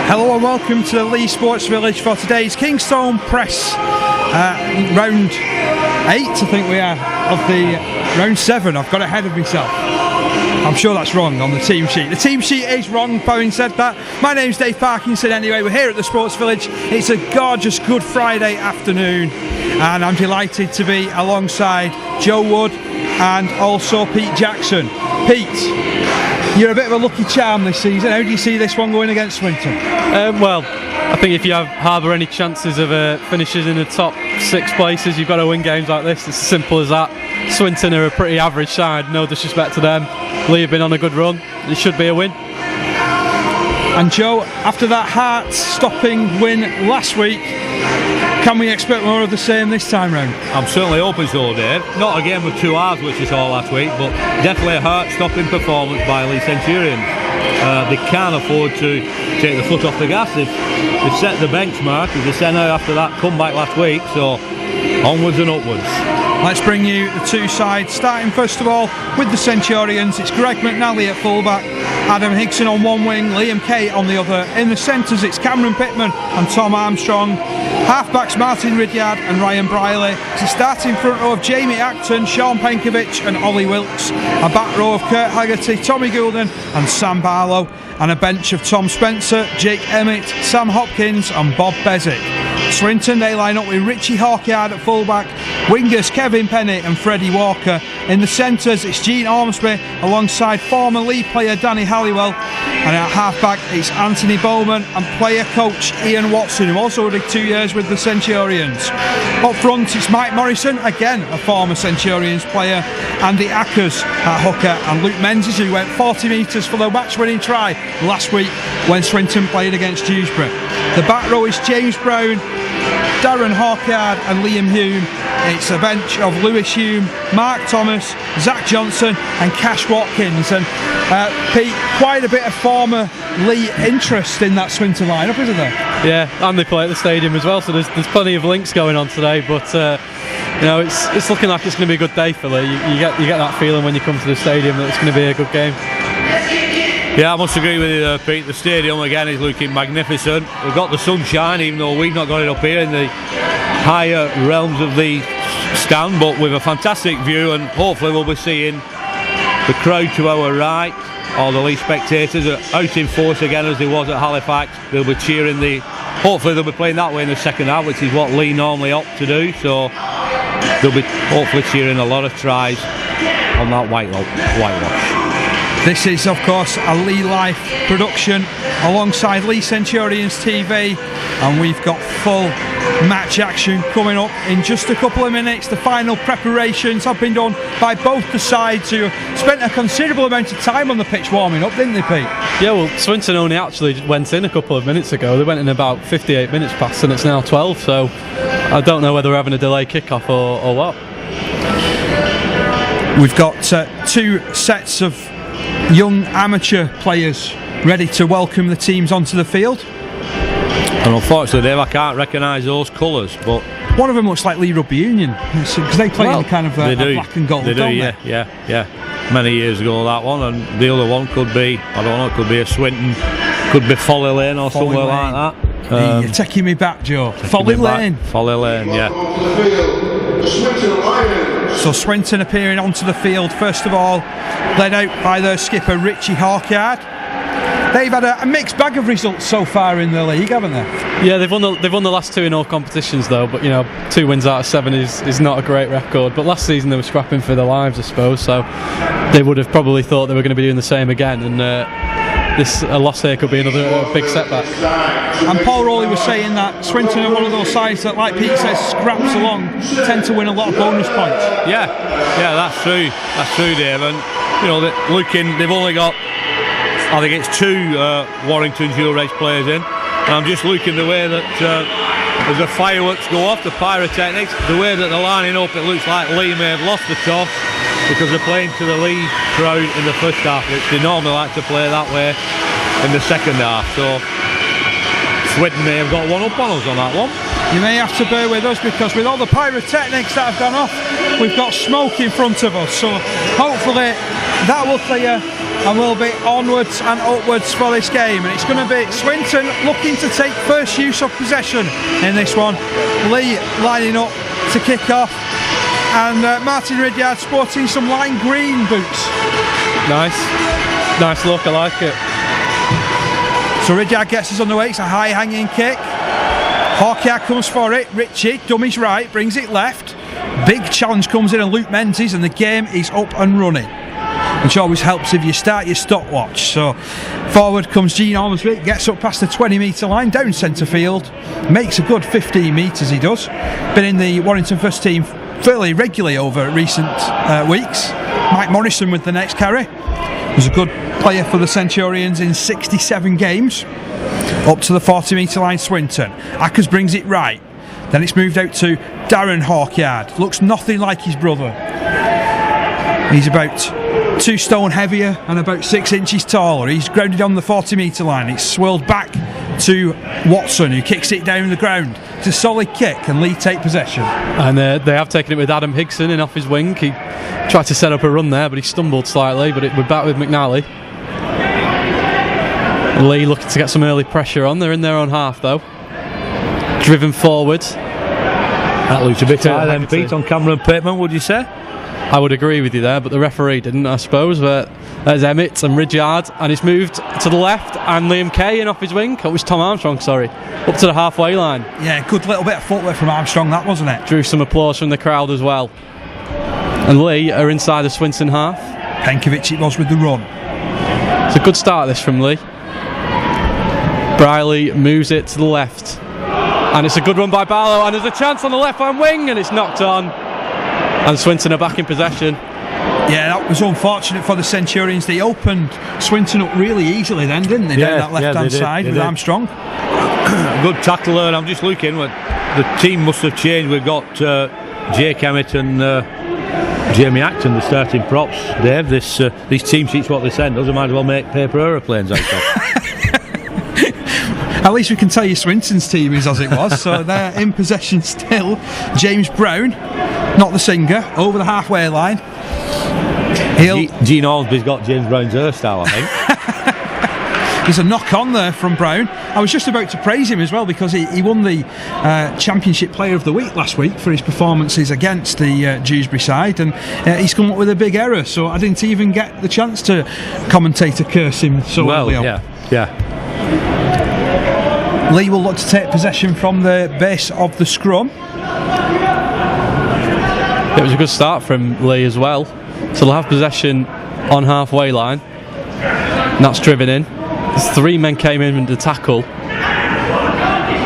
Hello and welcome to the Leigh Sports Village for today's Kingstone Press round 8, I think we are, of the round 7. I've got ahead of myself. I'm sure that's wrong on the team sheet. The team sheet is wrong, having said that. My name's Dave Parkinson anyway. We're here at the Sports Village. It's a gorgeous Good Friday afternoon and I'm delighted to be alongside Joe Wood and also Pete Jackson. Pete, you're a bit of a lucky charm this season. How do you see this one going against Swinton? Well, I think if you harbour any chances of finishes in the top 6 places, you've got to win games like this. It's as simple as that. Swinton are a pretty average side, no disrespect to them. Leigh have been on a good run. It should be a win. And Joe, after that heart-stopping win last week, can we expect more of the same this time round? I'm certainly hoping so, Dave. Not a game with 2 hours, which we saw last week, but definitely a heart-stopping performance by Leigh Centurions. They can't afford to take the foot off the gas. They've set the benchmark, as they said now after that comeback last week, so onwards and upwards. Let's bring you the two sides, starting first of all with the Centurions. It's Greg McNally at fullback, Adam Higson on one wing, Liam Kay on the other. In the centres it's Cameron Pittman and Tom Armstrong. Halfbacks Martin Ridyard and Ryan Briley. It's a starting front row of Jamie Acton, Sean Penkovic and Ollie Wilkes. A back row of Kurt Haggerty, Tommy Goulden and Sam Barlow. And a bench of Tom Spencer, Jake Emmett, Sam Hopkins and Bob Bezic. Swinton, they line up with Richie Hawkyard at fullback, wingers Kevin Penny and Freddie Walker. In the centres it's Gene Ormsby alongside former Leigh player Danny Halliwell, and at halfback it's Anthony Bowman and player coach Ian Watson, who also did 2 years with the Centurions. Up front it's Mike Morrison, again a former Centurions player, Andy Ackers at hooker, and Luke Menzies, who went 40 metres for the match-winning try last week when Swinton played against Dewsbury. The back row is James Brown, Darren Hawkyard and Liam Hume. It's a bench of Lewis Hume, Mark Thomas, Zach Johnson and Cash Watkins. And Pete, quite a bit of former Leigh interest in that Swinton lineup, isn't there? Yeah, and they play at the stadium as well, so there's plenty of links going on today, but you know, it's looking like it's going to be a good day for Leigh. You get that feeling when you come to the stadium that it's going to be a good game. Yeah, I must agree with you, Pete. The stadium again is looking magnificent. We've got the sunshine, even though we've not got it up here in the higher realms of the stand, but with a fantastic view, and hopefully we'll be seeing the crowd to our right, or the Leigh spectators are out in force again as they was at Halifax. They'll be cheering hopefully they'll be playing that way in the second half, which is what Leigh normally opt to do, so they'll be hopefully cheering a lot of tries on that whitewash. This is, of course, a Leigh Life production alongside Leigh Centurions TV, and we've got full match action coming up in just a couple of minutes. The final preparations have been done by both the sides, who spent a considerable amount of time on the pitch warming up, didn't they, Pete? Yeah, well, Swinton only actually went in a couple of minutes ago. They went in about 58 minutes past, and it's now 12, so I don't know whether we're having a delayed kick-off or what. We've got 2 sets of young amateur players ready to welcome the teams onto the field. And unfortunately, Dave, I can't recognise those colours, but one of them looks like Leigh Rugby Union, because they play in kind of a black and gold. They do, yeah. Many years ago, that one, and the other one could be, I don't know, it could be a Swinton, could be Folly Lane or somewhere like that. You're taking me back, Joe. Folly Lane, yeah. So Swinton appearing onto the field first of all, led out by their skipper Richie Hawkyard. They've had a mixed bag of results so far in the league, haven't they? Yeah, they've won the last 2 in all competitions though, but you know, 2 wins out of 7 is not a great record. But last season they were scrapping for their lives, I suppose, so they would have probably thought they were going to be doing the same again, and a loss here could be another big setback. And Paul Rowley was saying that Swinton are one of those sides that, like Pete says, scraps along, tend to win a lot of bonus points. Yeah, that's true, Dave. And you know, they've only got, I think it's 2 Warrington dual race players in, and I'm just looking the way that as the fireworks go off, the pyrotechnics, the way that they're lining up, it looks like Leigh may have lost the toss, because they're playing to the Leigh crowd in the first half, which they normally like to play that way in the second half. So Swinton may have got one up on us on that one. You may have to bear with us, because with all the pyrotechnics that have gone off, we've got smoke in front of us, so hopefully that will clear and we'll be onwards and upwards for this game, and it's going to be Swinton looking to take first use of possession in this one. Leigh lining up to kick off, and Martin Ridyard sporting some lime green boots. Nice look, I like it. So Ridyard gets us underway. It's a high hanging kick. Hawkyard comes for it. Richie dummies right, brings it left. Big challenge comes in, and Luke Menzies, and the game is up and running, which always helps if you start your stopwatch. So forward comes Gene Ormsby, gets up past the 20 metre line, down centre field, makes a good 15 metres. He does. Been in the Warrington first team fairly regularly over recent weeks. Mike Morrison with the next carry. Was a good player for the Centurions in 67 games. Up to the 40 metre line, Swinton. Ackers brings it right. Then it's moved out to Darren Hawkyard. Looks nothing like his brother. He's about 2 stone heavier and about 6 inches taller. He's grounded on the 40 metre line. It's swirled back to Watson, who kicks it down the ground. It's a solid kick, and Leigh take possession. And they have taken it with Adam Higson in off his wing. He tried to set up a run there, but he stumbled slightly. But we're back with McNally. Leigh looking to get some early pressure on. They're in their own half though. Driven forward. That looks a bit high then, Pete, on Cameron Pittman, would you say? I would agree with you there, but the referee didn't, I suppose. But there's Emmett and Ridyard, and it's moved to the left, and Liam Kay in off his wing. Oh, it was Tom Armstrong, sorry. Up to the halfway line. Yeah, good little bit of footwork from Armstrong, that, wasn't it? Drew some applause from the crowd as well. And Leigh are inside the Swinton half. Penkovic it was with the run. It's a good start this from Leigh. Briley moves it to the left, and it's a good run by Barlow, and there's a chance on the left hand wing, and it's knocked on, and Swinton are back in possession. Yeah, that was unfortunate for the Centurions. They opened Swinton up really easily then, didn't they, down that left hand side with Armstrong. Good tackle there. I'm just looking, the team must have changed. We've got Jake Emmett and Jamie Acton, the starting props. Dave, these team sheets, what they send us, they might as well make paper aeroplanes out of. At least we can tell you Swinton's team is as it was. So they're in possession still. James Brown, not the singer, over the halfway line. Gene Ormsby's got James Brown's hairstyle, I think. There's a knock on there from Brown. I was just about to praise him as well, because he won the Championship Player of the Week last week for his performances against the Dewsbury side, and he's come up with a big error, so I didn't even get the chance to commentate or curse him so early on. Yeah. Leigh will look to take possession from the base of the scrum. It was a good start from Leigh as well. So they'll have possession on halfway line. And that's driven in. As 3 men came in to tackle.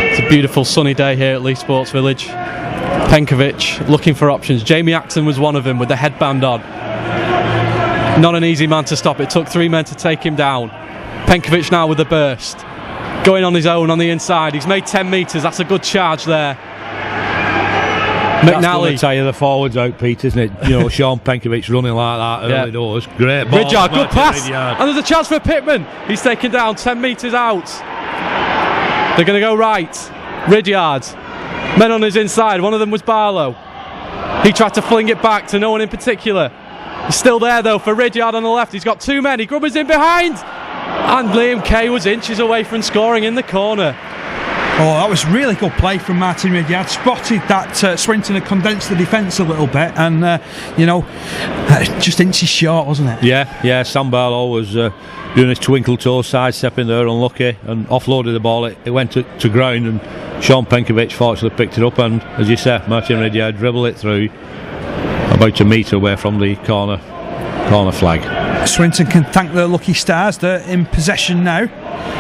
It's a beautiful sunny day here at Leigh Sports Village. Penkovic looking for options. Jamie Acton was one of them with the headband on. Not an easy man to stop. It took 3 men to take him down. Penkovic now with the burst. Going on his own on the inside. He's made 10 metres. That's a good charge there. McNally. That's going to tire the forwards out, Pete, isn't it? You know, Sean Penkovic running like that early doors. Great ball. Ridyard, good pass. Ridyard. And there's a chance for Pittman. He's taken down 10 metres out. They're going to go right. Ridyard. Men on his inside. One of them was Barlow. He tried to fling it back to no one in particular. He's still there though for Ridyard on the left. He's got 2 men. He grubbers in behind. And Liam Kay was inches away from scoring in the corner. Oh, that was really good play from Martin Ridyard. Spotted that Swinton had condensed the defence a little bit, and just inches short, wasn't it? Yeah. Sam Barlow was doing his twinkle toe sidestepping there, unlucky, and offloaded the ball. It went to ground, and Sean Penkovic fortunately picked it up, and as you said, Martin Ridyard dribbled it through about a metre away from the corner flag. Swinton can thank their lucky stars. They're in possession now,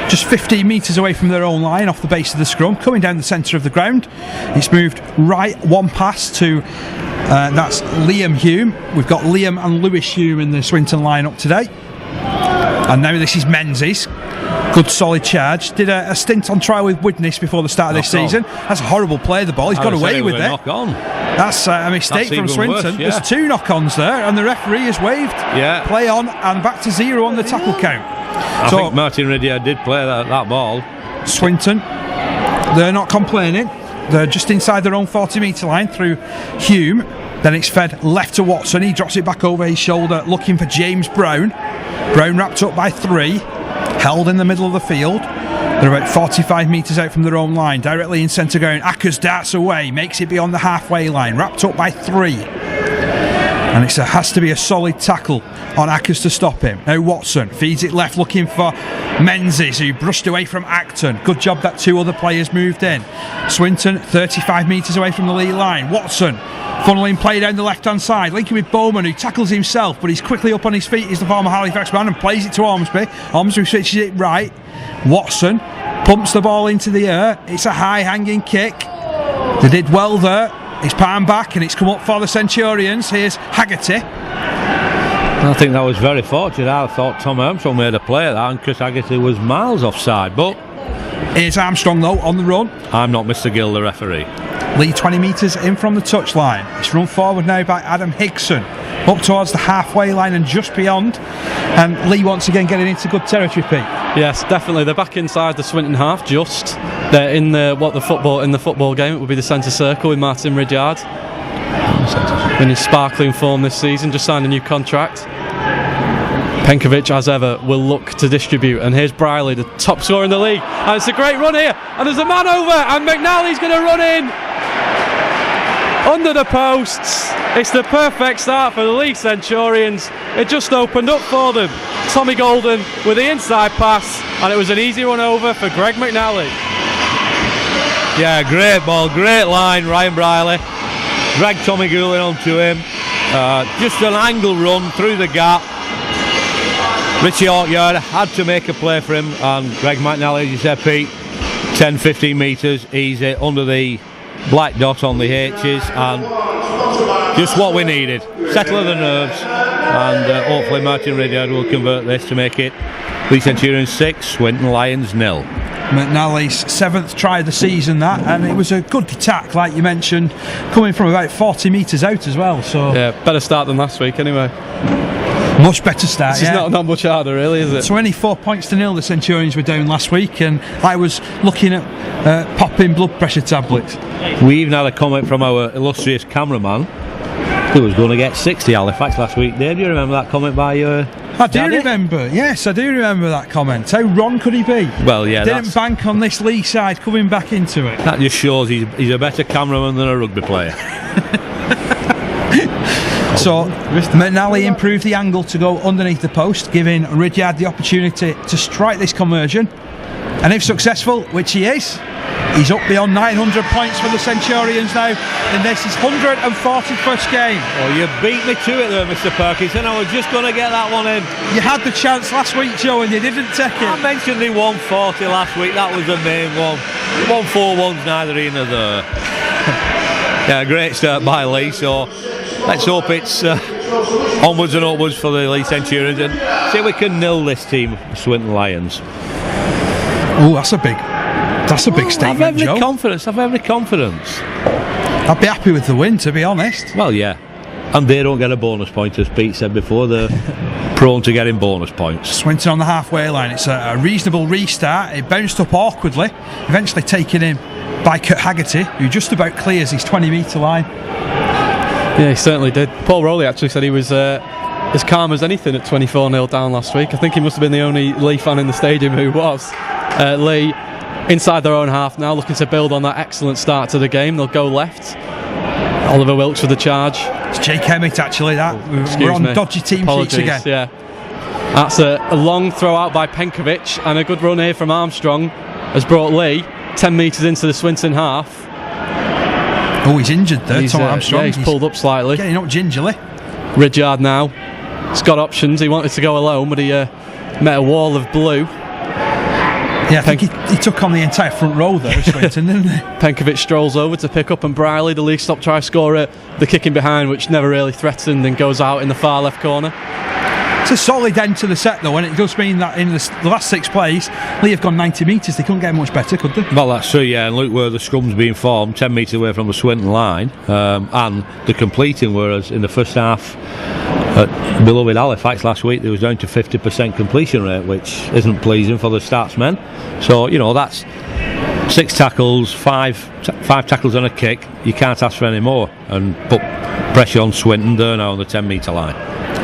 just 15 metres away from their own line, off the base of the scrum, coming down the centre of the ground. It's moved right, 1 pass to that's Liam Hume. We've got Liam and Lewis Hume in the Swinton lineup today, and now this is Menzies. Good solid charge. Did a stint on trial with Widnes before the start of this season. That's a horrible play, the ball. He's got away with it. Knock on. That's a mistake from Swinton. Worse, yeah. There's 2 knock-ons there, and the referee has waved. Yeah. Play on, and back to 0 on the tackle count. I think Martin Ridyard did play that ball. Swinton, they're not complaining. They're just inside their own 40 metre line through Hume. Then it's fed left to Watson. He drops it back over his shoulder, looking for James Brown. Brown wrapped up by 3, held in the middle of the field. They're about 45 metres out from their own line, directly in centre ground. Akers darts away, makes it beyond the halfway line, wrapped up by 3. And it has to be a solid tackle on Akers to stop him. Now Watson feeds it left, looking for Menzies, who brushed away from Acton. Good job that 2 other players moved in. Swinton 35 metres away from the lead line. Watson funneling play down the left hand side, linking with Bowman, who tackles himself, but he's quickly up on his feet. He's the former Halifax man and plays it to Ormsby. Ormsby switches it right. Watson pumps the ball into the air. It's a high hanging kick. They did well there. It's palmed back and it's come up for the Centurions. Here's Haggerty. I think that was very fortunate. I thought Tom Armstrong made a play at that and Chris Haggerty was miles offside, but here's Armstrong though on the run. I'm not Mr. Gill, the referee. Leigh 20 metres in from the touchline. It's run forward now by Adam Hickson, up towards the halfway line and just beyond. And Leigh once again getting into good territory, Pete. Yes, definitely. They're back inside the Swinton half. Just they're in the football game. It would be the centre circle with Martin Ridyard in his sparkling form this season. Just signed a new contract. Penkovic, as ever, will look to distribute. And here's Briley, the top scorer in the league. And it's a great run here. And there's a man over. And McNally's going to run in under the posts. It's the perfect start for the Leigh Centurions. It just opened up for them. Tommy Golden with the inside pass, and it was an easy run over for Greg McNally. Yeah, great ball, great line, Ryan Briley. Dragged Tommy Goulin onto him. Just an angle run through the gap. Richie Hawkyard had to make a play for him, and Greg McNally, as you said, Pete, 10-15 metres easy under the black dot on the H's, and just what we needed. Settle the nerves, and hopefully Martin Ridyard will convert this to make it Leigh Centurions 6, Swinton Lions 0. McNally's 7th try of the season, that, and it was a good attack, like you mentioned, coming from about 40 metres out as well. So yeah, better start than last week anyway. Much better start. This is not much harder, really, is it? 24 points to 0 the Centurions were down last week, and I was looking at popping blood pressure tablets. We even had a comment from our illustrious cameraman who was going to get 60 Halifax last week. Dave, do you remember that comment by your I do remember, yes, I do remember that comment. How wrong could he be? Well, yeah, didn't bank on this Leigh side coming back into it. That just shows he's a better cameraman than a rugby player. So McNally improved the angle to go underneath the post, giving Ridyard the opportunity to strike this conversion, and if successful, which he is, he's up beyond 900 points for the Centurions now, and this is 141st game. Oh, you beat me to it there, Mr. Perkins, and I was just going to get that one in. You had the chance last week, Joe, and you didn't take it. I mentioned the 140 last week, that was the main one. 141's neither here nor there. Yeah, great start by Leigh, so let's hope it's onwards and upwards for the Leigh Centurions and see if we can nil this team, Swinton Lions. Oh, that's a big statement, Joe. Have every confidence. I'd be happy with the win, to be honest. Well, yeah, and they don't get a bonus point, as Pete said before. They're prone to getting bonus points. Swinton on the halfway line. It's a reasonable restart. It bounced up awkwardly, eventually taken in by Kurt Haggerty, who just about clears his 20-metre line. Yeah, he certainly did. Paul Rowley actually said he was as calm as anything at 24-0 down last week. I think he must have been the only Leigh fan in the stadium who was. Leigh inside their own half now, looking to build on that excellent start to the game. They'll go left. Oliver Wilkes with the charge. It's Jake Emmett, actually, that. We're on dodgy team sheets again. Yeah. That's a long throw out by Penkovic, and a good run here from Armstrong has brought Leigh 10 metres into the Swinton half. Oh, he's injured there, Tom Armstrong. Yeah, he's pulled up slightly. Getting up gingerly. Ridyard now. He's got options. He wanted to go alone, but he met a wall of blue. Yeah, I think he took on the entire front row there, Swinton, didn't he? Penkovic strolls over to pick up, and Briley, the league stop try scorer, the kick in behind, which never really threatened, and goes out in the far left corner. It's a solid end to the set, though, and it does mean that in the last 6 plays, Leigh have gone 90 metres. They couldn't get much better, could they? Well, that's true, yeah, and look where the scrum's being formed, 10 metres away from the Swinton line, and the completing, whereas in the first half at beloved Halifax last week, they was down to 50% completion rate, which isn't pleasing for the statsmen. So, you know, that's 6 tackles, five tackles and a kick. You can't ask for any more, and put pressure on Swinton there now on the 10 metre line.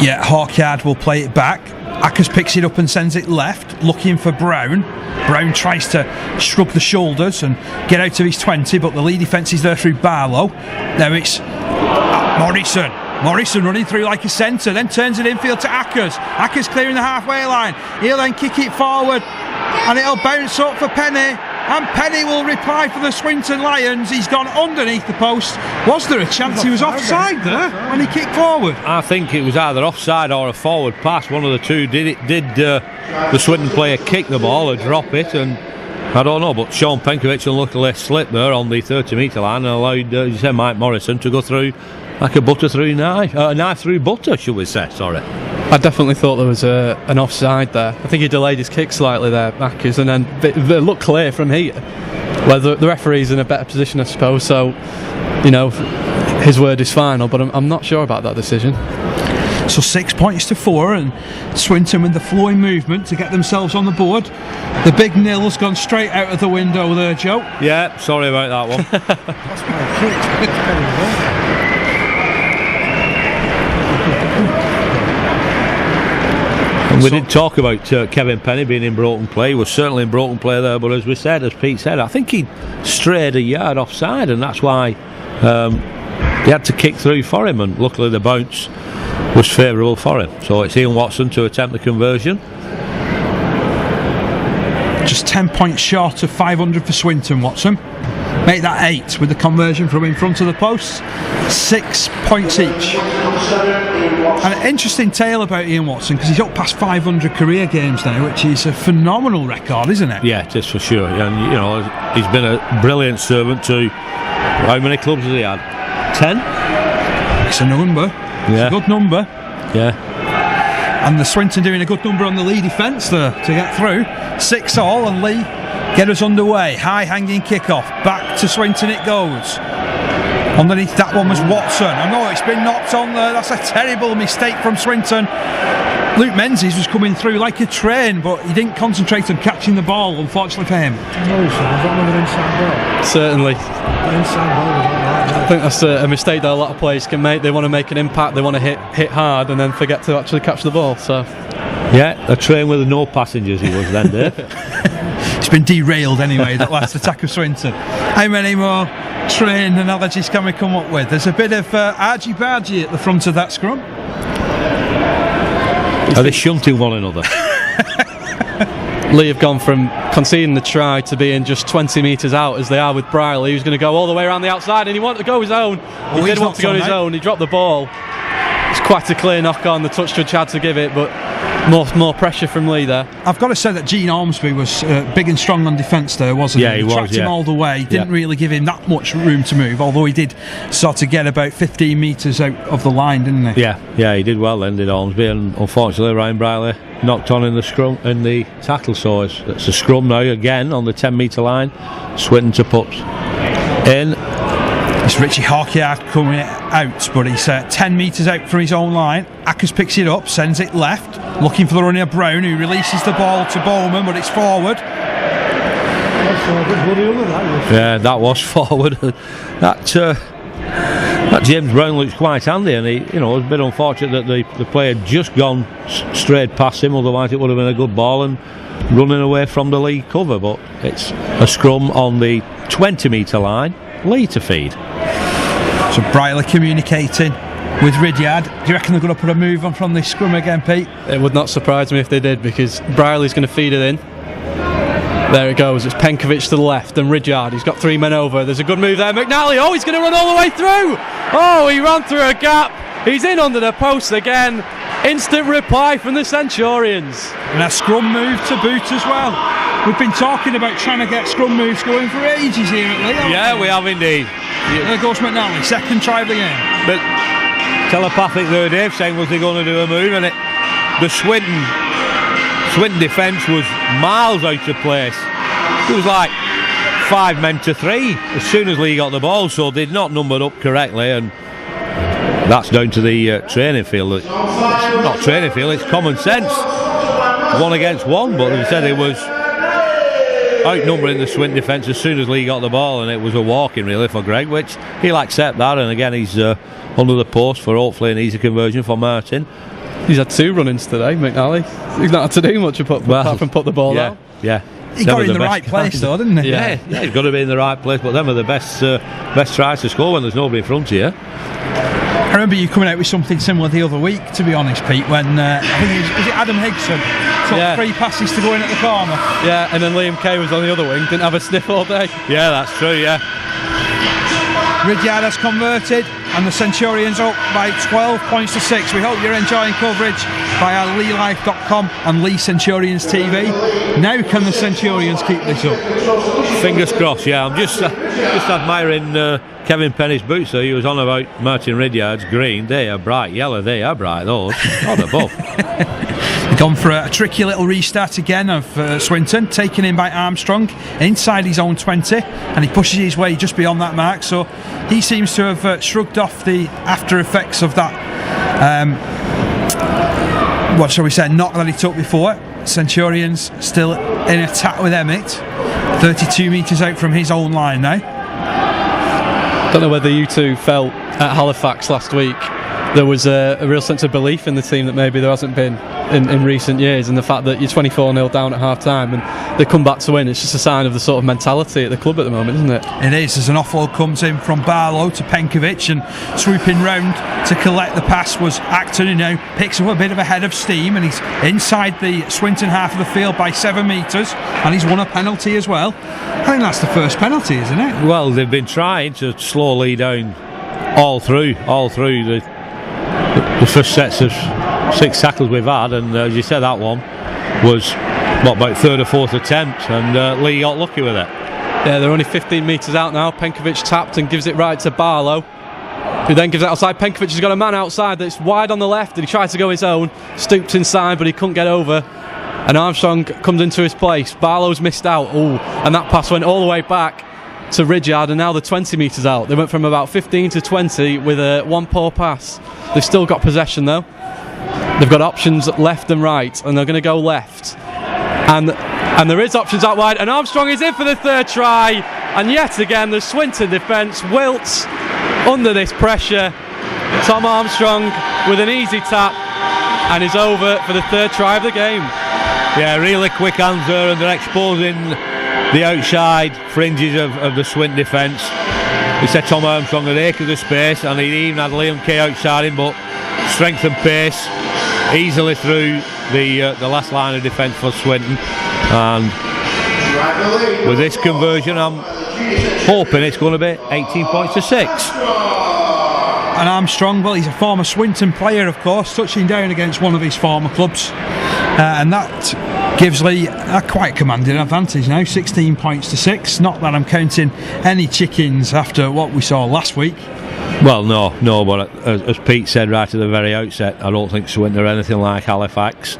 Yeah, Hawkyard will play it back. Ackers picks it up and sends it left, looking for Brown. Brown tries to shrug the shoulders and get out of his 20, but the Leigh defence is there through Barlow. Now it's Morrison. Morrison running through like a centre, then turns it infield to Ackers. Ackers clearing the halfway line. He'll then kick it forward, and it'll bounce up for Penny. And Penny will reply for the Swinton Lions. He's gone underneath the post. Was there a chance he was offside there when he kicked forward? I think it was either offside or a forward pass. One of the two. Did the Swinton player kick the ball or drop it? And I don't know, but Sean Penkovic unluckily slipped there on the 30 metre line and allowed, you said, Mike Morrison to go through like a butter through knife. Knife through butter, should we say, sorry. I definitely thought there was an offside there. I think he delayed his kick slightly there, Ackers, and then it looked clear from here. Well, the referee's in a better position, I suppose, so, you know, his word is final, but I'm not sure about that decision. So 6 points to 4, and Swinton with the flowing movement to get themselves on the board. The big nil's gone straight out of the window there, Joe. Yeah, sorry about that one. We did talk about Kevin Penny being in broken play. He was certainly in broken play there, but as Pete said, I think he strayed a yard offside, and that's why he had to kick through for him, and luckily the bounce was favourable for him. So it's Ian Watson to attempt the conversion. Just 10 points short of 500 for Swinton, Watson. Make that 8 with the conversion from in front of the post. 6 points each. And an interesting tale about Ian Watson, because he's up past 500 career games now, which is a phenomenal record, isn't it? Yeah, it is for sure. And you know, he's been a brilliant servant to, how many clubs has he had? 10? It's a number. Yeah. It's a good number. Yeah. And the Swinton doing a good number on the Leigh defence there to get through. 6-all, and Leigh get us underway. High hanging kick-off. Back to Swinton it goes. Underneath that one was Watson. I know it's been knocked on there. That's a terrible mistake from Swinton. Luke Menzies was coming through like a train, but he didn't concentrate on catching the ball, unfortunately for him. Certainly. I think that's a mistake that a lot of players can make. They want to make an impact, they want to hit hard, and then forget to actually catch the ball. So, yeah, a train with no passengers he was then, Dave. It's been derailed anyway, that last attack of Swinton. How many more train analogies can we come up with? There's a bit of argy-bargy at the front of that scrum. Are they shunting one another? Leigh have gone from conceding the try to being just 20 metres out as they are with Brierley, who's going to go all the way around the outside, and he wanted to go his own. He did want to go his own. He dropped the ball. It's quite a clear knock on. The touch judge had to give it, but more pressure from Leigh there. I've got to say that Gene Ormsby was big and strong on defence there, wasn't he? Yeah, he was. Tracked him all the way. Didn't really give him that much room to move, although he did sort of get about 15 metres out of the line, didn't he? Yeah, he did well then, did Ormsby, and unfortunately Ryan Brierley knocked on in the scrum, in the tackle. So it's a scrum now again on the 10 metre line. Swinton to put in. It's Richie Hawkyard coming out, but he's 10 metres out from his own line. Ackers picks it up, sends it left, looking for the runner Brown, who releases the ball to Bowman, but it's forward. Yeah, that was forward. That James Brown looks quite handy, and he, you know, it's a bit unfortunate that the player had just gone straight past him. Otherwise, it would have been a good ball and running away from the Leigh cover. But it's a scrum on the 20 metre line. Leigh to feed. So Brierley communicating with Ridyard. Do you reckon they're going to put a move on from this scrum again, Pete? It would not surprise me if they did, because Brierley's going to feed it in. There it goes. It's Penkovic to the left and Ridyard. He's got 3 men over. There's a good move there. McNally. Oh, he's going to run all the way through. Oh, he ran through a gap. He's in under the post again. Instant reply from the Centurions. And a scrum move to boot as well. We've been talking about trying to get scrum moves going for ages here at Leigh. Yeah, we have indeed. There goes McNally, second try of the game. But telepathic there, Dave, saying was he going to do a move, and the Swinton defence was miles out of place. It was like 5 men to 3 as soon as Leigh got the ball, so they'd not numbered up correctly, and that's down to the training field. It's not training field, it's common sense. 1 against 1, but they said it was outnumbering the Swinton defence as soon as Leigh got the ball, and it was a walk-in really for Greg, which he'll accept that. And again, he's under the post for hopefully an easy conversion for Martin. He's had 2 run-ins today, McNally. He's not had to do much apart from put the ball out. Yeah. He got in the right place though, didn't he? Yeah, he's got to be in the right place, but them are the best tries to score when there's nobody in front of you. I remember you coming out with something similar the other week, to be honest, Pete, when I think was it Adam Higson took 3 passes to go in at the corner. Yeah, and then Liam Kay was on the other wing, didn't have a sniff all day. Yeah, that's true, yeah. Ridyard has converted, and the Centurions up by 12 points to 6. We hope you're enjoying coverage via leigh.com and Leigh Centurions TV. Now can the Centurions keep this up? Fingers crossed, yeah. I'm just admiring Kevin Penny's boots though. He was on about Martin Ridyard's green. They are bright yellow, they are bright, those. Not above. Gone for a tricky little restart again of Swinton, taken in by Armstrong inside his own 20, and he pushes his way just beyond that mark, so he seems to have shrugged off the after effects of that what shall we say, knock that he took before. Centurions still in attack with Emmett, 32 metres out from his own line now. Don't know whether you two felt at Halifax last week there was a real sense of belief in the team that maybe there hasn't been in recent years, and the fact that you're 24-0 down at half time and they come back to win, it's just a sign of the sort of mentality at the club at the moment, isn't it? It is. As an offload comes in from Barlow to Penkovic, and swooping round to collect the pass was Acton, who now picks up a bit of a head of steam, and he's inside the Swinton half of the field by 7 metres, and he's won a penalty as well. I think that's the first penalty, isn't it? Well, they've been trying to slow Leigh down all through the first sets of 6 tackles we've had, and as you said, that one was about 3rd or 4th attempt, and Leigh got lucky with it. Yeah, they're only 15 metres out now. Penkovic tapped and gives it right to Barlow, who then gives it outside. Penkovic has got a man outside that's wide on the left, and he tried to go his own, stooped inside, but he couldn't get over, and Armstrong comes into his place. Barlow's missed out, and that pass went all the way back to Ridyard, and now they're 20 metres out. They went from about 15 to 20 with a one poor pass. They've still got possession though. They've got options left and right, and they're going to go left, and there is options out wide, and Armstrong is in for the 3rd try, and yet again the Swinton defence wilts under this pressure. Tom Armstrong with an easy tap, and is over for the 3rd try of the game. Yeah, really quick answer, and they're exposing the outside fringes of the Swinton defence. He said Tom Armstrong had acres of space, and he even had Liam Kay outside him, but strength and pace easily through the last line of defence for Swinton. And with this conversion, I'm hoping it's going to be 18 points to 6. And Armstrong, well, he's a former Swinton player, of course, touching down against one of his former clubs, and that gives Leigh a quite commanding advantage now, 16 points to 6. Not that I'm counting any chickens after what we saw last week. Well, no, but as Pete said right at the very outset, I don't think Swinton are anything like Halifax.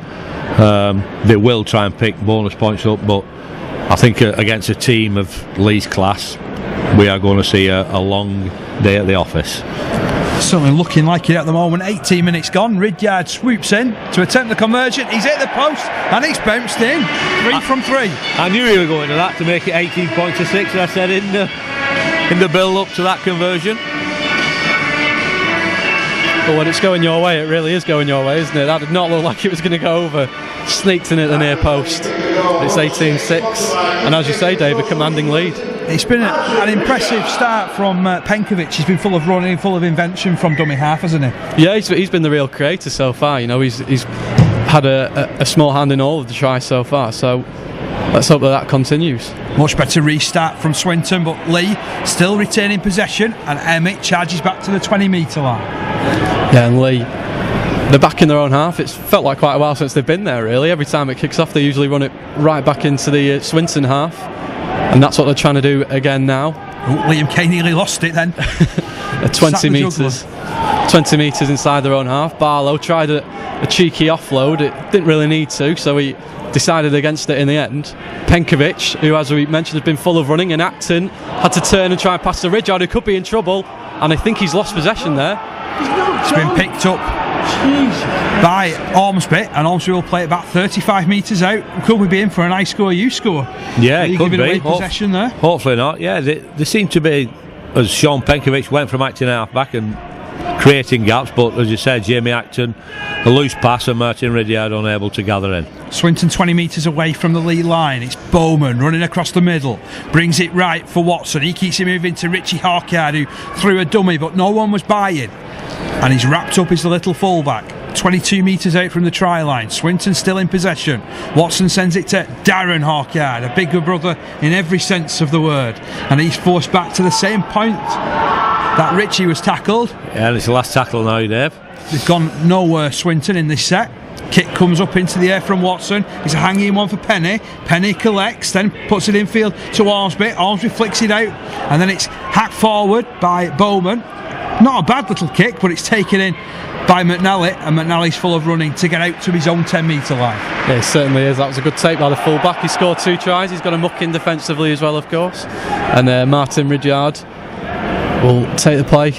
They will try and pick bonus points up, but I think against a team of Leigh's class, we are going to see a long day at the office. Certainly looking like it at the moment. 18 minutes gone. Ridyard swoops in to attempt the conversion. He's hit the post and he's bounced in. 3 from 3. I knew he was going to that to make it 18 points to 6. I said in the build up to that conversion. But when it's going your way, it really is going your way, isn't it? That did not look like it was going to go over. Sneaked in at the near post. It's 18-6, and as you say, Dave, a commanding lead. It's been an impressive start from Penkovic. He's been full of running, full of invention from dummy half, hasn't he? Yeah, he's been the real creator so far. You know, he's had a small hand in all of the tries so far. So let's hope that continues. Much better restart from Swinton, but Leigh still retaining possession, and Emmett charges back to the 20-metre line. Yeah, and Leigh, they're back in their own half. It's felt like quite a while since they've been there, really. Every time it kicks off, they usually run it right back into the Swinton half, and that's what they're trying to do again now. Liam Kay nearly lost it then. 20 metres inside their own half. Barlow tried a cheeky offload. It didn't really need to, so he decided against it in the end. Penkovic, who, as we mentioned, has been full of running, and Acton had to turn and try and pass the Ridyard, who could be in trouble, and I think he's lost possession there. It's been picked up by Ormsby, and Ormsby will play it back 35 metres out. Could we be in for an I score, you score? Yeah, it could giving be. away possession there? Hopefully not. Yeah, they seem to be, as Sean Penkovic went from acting half back and creating gaps, but as you said, Jamie Acton, a loose pass, and Martin Ridyard unable to gather in. Swinton 20 metres away from the lead line. It's Bowman running across the middle, brings it right for Watson. He keeps it moving to Richie Harkyard, who threw a dummy, but no one was buying, and he's wrapped up his little fullback. 22 metres out from the try line. Swinton still in possession. Watson sends it to Darren Harkyard, a bigger brother in every sense of the word, and he's forced back to the same point that Richie was tackled. Yeah, and it's the last tackle now, Dave. They've gone nowhere, Swinton, in this set. Kick comes up into the air from Watson. It's a hanging one for Penny. Penny collects, then puts it infield to Ormsby. Ormsby flicks it out, and then it's hacked forward by Bowman. Not a bad little kick, but it's taken in by McNally, and McNally's full of running to get out to his own 10 metre line. Yeah, it certainly is. That was a good take by the full-back. He scored 2 tries. He's got a muck in defensively as well, of course. And Martin Ridyard will take the play.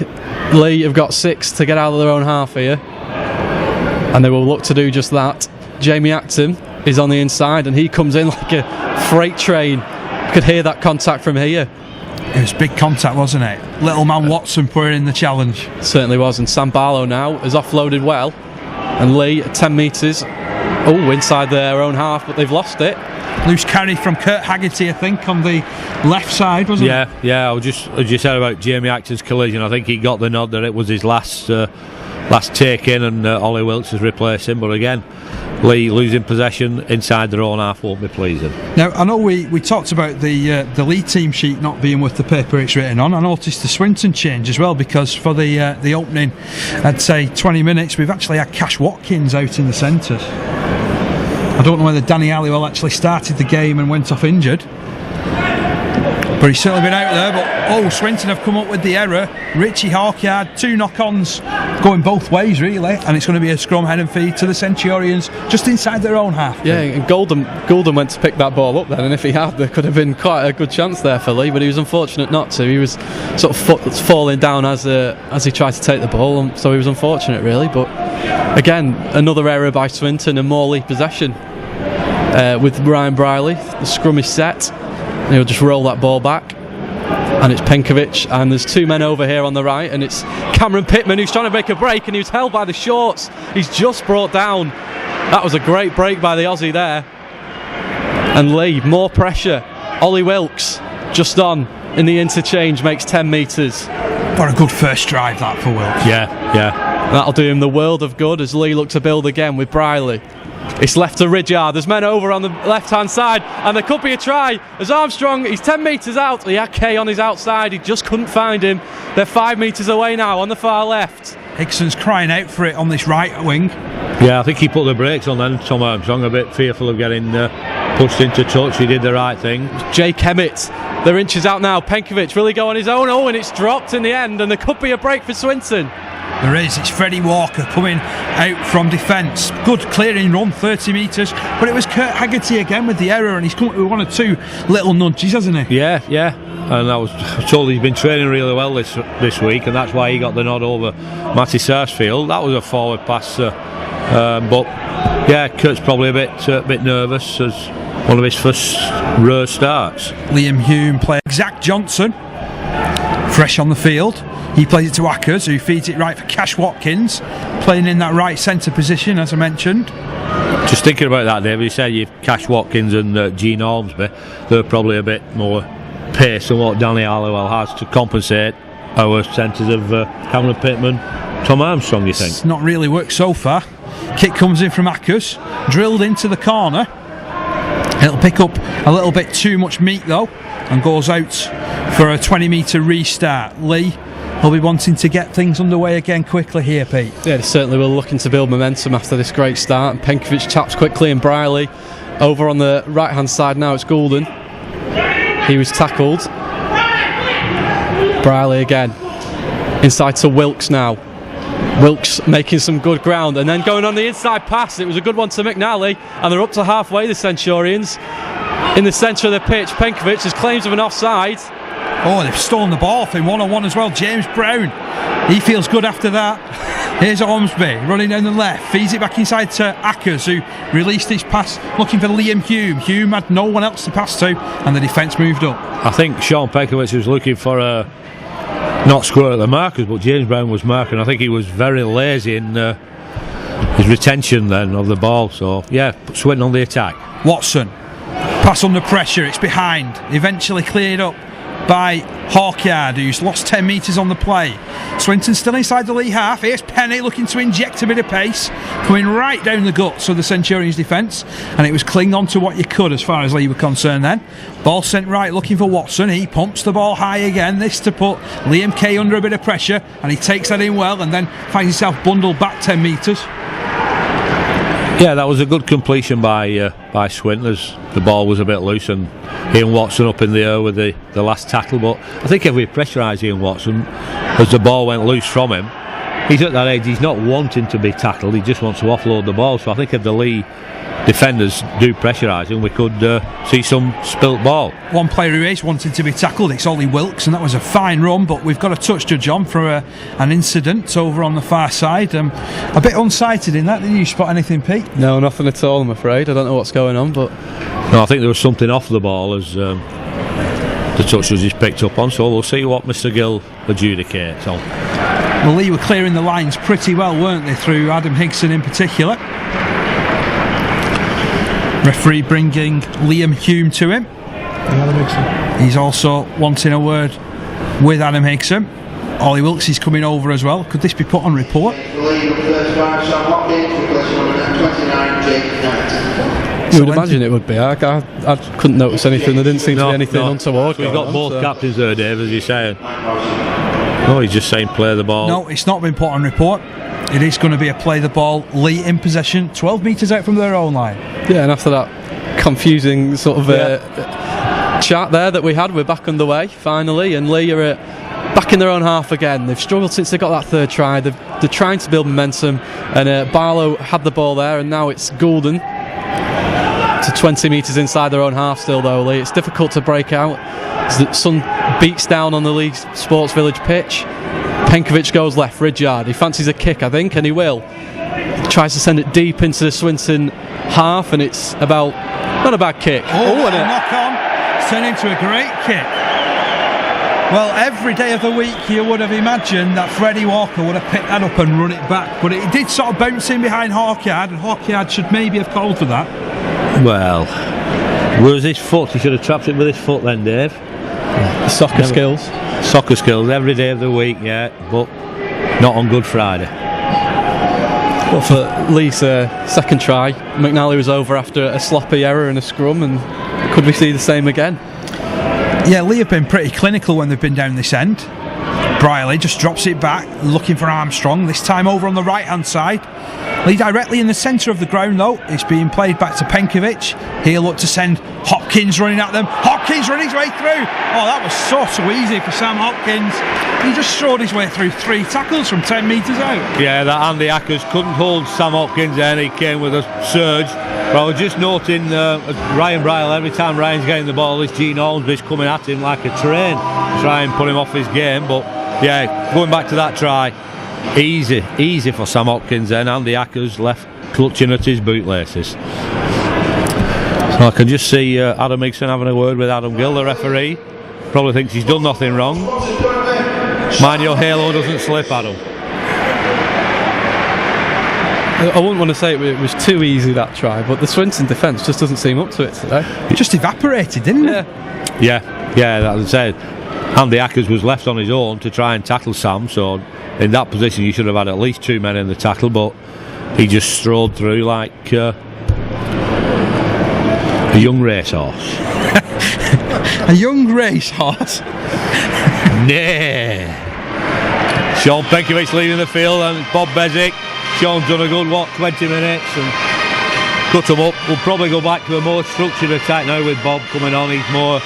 Leigh have got 6 to get out of their own half here, and they will look to do just that. Jamie Acton is on the inside, and he comes in like a freight train. You could hear that contact from here. It was big contact, wasn't it? Little man Watson putting in the challenge. Certainly was. And Sam Barlow now has offloaded well, and Leigh at 10 metres inside their own half, but they've lost it. Loose carry from Kurt Haggerty, I think, on the left side, wasn't it? Yeah. I was just, as you said about Jamie Acton's collision, I think he got the nod that it was his last take in, and Ollie Wilkes has replaced him. But again, Leigh losing possession inside their own half won't be pleasing. Now, I know we talked about the Leigh team sheet not being worth the paper it's written on. I noticed the Swinton change as well, because for the opening, I'd say 20 minutes, we've actually had Cash Watkins out in the centres. I don't know whether Danny Halliwell actually started the game and went off injured, but he's certainly been out there. But Swinton have come up with the error. Richie Harkyard, 2 knock-ons going both ways really, and it's going to be a scrum head and feed to the Centurions just inside their own half. Yeah, and Golden went to pick that ball up then, and if he had, there could have been quite a good chance there for Leigh, but he was unfortunate not to. He was sort of falling down as he tried to take the ball, so he was unfortunate really. But again, another error by Swinton and more Leigh possession with Ryan Briley. The scrum is set, and he'll just roll that ball back, and it's Penkovic, and there's 2 men over here on the right, and it's Cameron Pittman who's trying to make a break, and he was held by the shorts. He's just brought down. That was a great break by the Aussie there. And Leigh, more pressure. Ollie Wilkes just on in the interchange, makes 10 metres. What a good first drive that for Wilkes. Yeah. That'll do him the world of good as Leigh look to build again with Briley. It's left to Ridyard. There's men over on the left-hand side, and there could be a try as Armstrong, he's 10 metres out. He had Kay on his outside, he just couldn't find him. They're 5 metres away now on the far left. Higson's crying out for it on this right wing. Yeah, I think he put the brakes on then, Tom Armstrong, a bit fearful of getting pushed into touch. He did the right thing. Jake Emmett, they're inches out now. Penkovic, will he go on his own? And it's dropped in the end, and there could be a break for Swinton. There is. It's Freddie Walker coming out from defence. Good clearing run, 30 metres, but it was Kurt Haggerty again with the error, and he's come up with 1 or 2 little nudges, hasn't he? Yeah. And I was told he's been training really well this week, and that's why he got the nod over Matty Sarsfield. That was a forward pass, but yeah, Kurt's probably a bit nervous as one of his first row starts. Liam Hume plays Zach Johnson, fresh on the field. He plays it to Ackers, who feeds it right for Cash Watkins, playing in that right centre position, as I mentioned. Just thinking about that, David, you said you've Cash Watkins and Gene Ormsby. They're probably a bit more pace than what Danny Halliwell has to compensate our centres of Cameron Pittman, Tom Armstrong, you think? It's not really worked so far. Kick comes in from Ackers, drilled into the corner. It'll pick up a little bit too much meat though, and goes out for a 20 metre restart. Leigh will be wanting to get things underway again quickly here, Pete. Yeah, they certainly will, looking to build momentum after this great start. And Penkovic taps quickly, and Briley over on the right hand side now. It's Goulden. He was tackled. Briley again inside to Wilkes now. Wilkes making some good ground, and then going on the inside pass. It was a good one to McNally, and they're up to halfway, the Centurions. In the centre of the pitch, Penkovic has claims of an offside. Oh, they've stolen the ball off him, 1-on-1 as well. James Brown, he feels good after that. Here's Ormsby running down the left, feeds it back inside to Ackers, who released his pass looking for Liam Hume. Hume had no one else to pass to, and the defence moved up. I think Sean Penkovic was looking for a not score at the markers, but James Brown was marking. I think he was very lazy in his retention then of the ball. So yeah, Swinton on the attack. Watson, pass under pressure, it's behind, eventually cleared up by Hawkyard, who's lost 10 metres on the play. Swinton still inside the Leigh half. Here's Penny looking to inject a bit of pace, coming right down the guts of the Centurions defence, and it was cling on to what you could as far as Leigh were concerned then. Ball sent right looking for Watson. He pumps the ball high again, this to put Liam Kay under a bit of pressure, and he takes that in well and then finds himself bundled back 10 metres. Yeah, that was a good completion by Swinton as the ball was a bit loose, and Ian Watson up in the air with the last tackle. But I think if we pressurise Ian Watson as the ball went loose from him, he's at that age, he's not wanting to be tackled, he just wants to offload the ball. So I think if the Leigh defenders do pressurise him, we could see some spilt ball. One player who is wanting to be tackled, it's Ollie Wilkes, and that was a fine run, but we've got a touch judge on for an incident over on the far side. A bit unsighted in that. Didn't you spot anything, Pete? No, nothing at all, I'm afraid. I don't know what's going on, but no, I think there was something off the ball as the touch judge is picked up on, so we'll see what Mr Gill adjudicates on. Well, Leigh were clearing the lines pretty well, weren't they, through Adam Higson in particular. Referee bringing Liam Hume to him. He's also wanting a word with Adam Higson. Ollie Wilkes is coming over as well. Could this be put on report? You would imagine it would be. I couldn't notice anything. There didn't seem to be anything untoward. So we've got both captains there, Dave, as you're saying. No, he's just saying play the ball. No, it's not been put on report. It is going to be a play the ball. Leigh in possession, 12 metres out from their own line. Yeah, and after that confusing sort of chat there that we had, we're back underway finally, and Leigh are back in their own half again. They've struggled since they got that third try. They're trying to build momentum, and Barlow had the ball there, and now it's Goulden to 20 metres inside their own half still though, Leigh. It's difficult to break out as the sun beats down on the Leigh Sports Village pitch. Penkovic goes left, Ridyard. He fancies a kick, I think, and he will. He tries to send it deep into the Swinton half, and it's not a bad kick. And a knock on. It's turned into a great kick. Well, every day of the week you would have imagined that Freddie Walker would have picked that up and run it back, but it did sort of bounce in behind Hawkyard, and Hawkyard should maybe have called for that. Well, where's his foot? He should have trapped it with his foot then, Dave. Soccer skills every day of the week, yeah, but not on Good Friday. Well, for Leigh's second try, McNally was over after a sloppy error in a scrum, and could we see the same again? Yeah, Leigh have been pretty clinical when they've been down this end. Briley just drops it back, looking for Armstrong, this time over on the right hand side. Leigh directly in the centre of the ground though. It's being played back to Penkovic. He'll look to send Hopkins running at them. Hopkins running his way through. Oh, that was so easy for Sam Hopkins. He just strode his way through 3 tackles from 10 metres out. Yeah, that Andy Ackers couldn't hold Sam Hopkins there, and he came with a surge. But I was just noting Ryan Brile, every time Ryan's getting the ball, this Gene Ormsby's coming at him like a train to try and put him off his game. But yeah, going back to that try, easy for Sam Hopkins then. Andy Ackers left clutching at his bootlaces. So I can just see Adam Higson having a word with Adam Gill, the referee. Probably thinks he's done nothing wrong. Mind your halo doesn't slip, Adam. I wouldn't want to say it was too easy, that try, but the Swinton defence just doesn't seem up to it today. It just evaporated, didn't it? Yeah, as I said, Andy Ackers was left on his own to try and tackle Sam, so in that position you should have had at least 2 men in the tackle, but he just strode through like a young racehorse. A young racehorse? Nah. Sean Penkovic leading the field, and Bob Bezic. Sean's done a good 20 minutes and cut them up. We'll probably go back to a more structured attack now with Bob coming on. He's more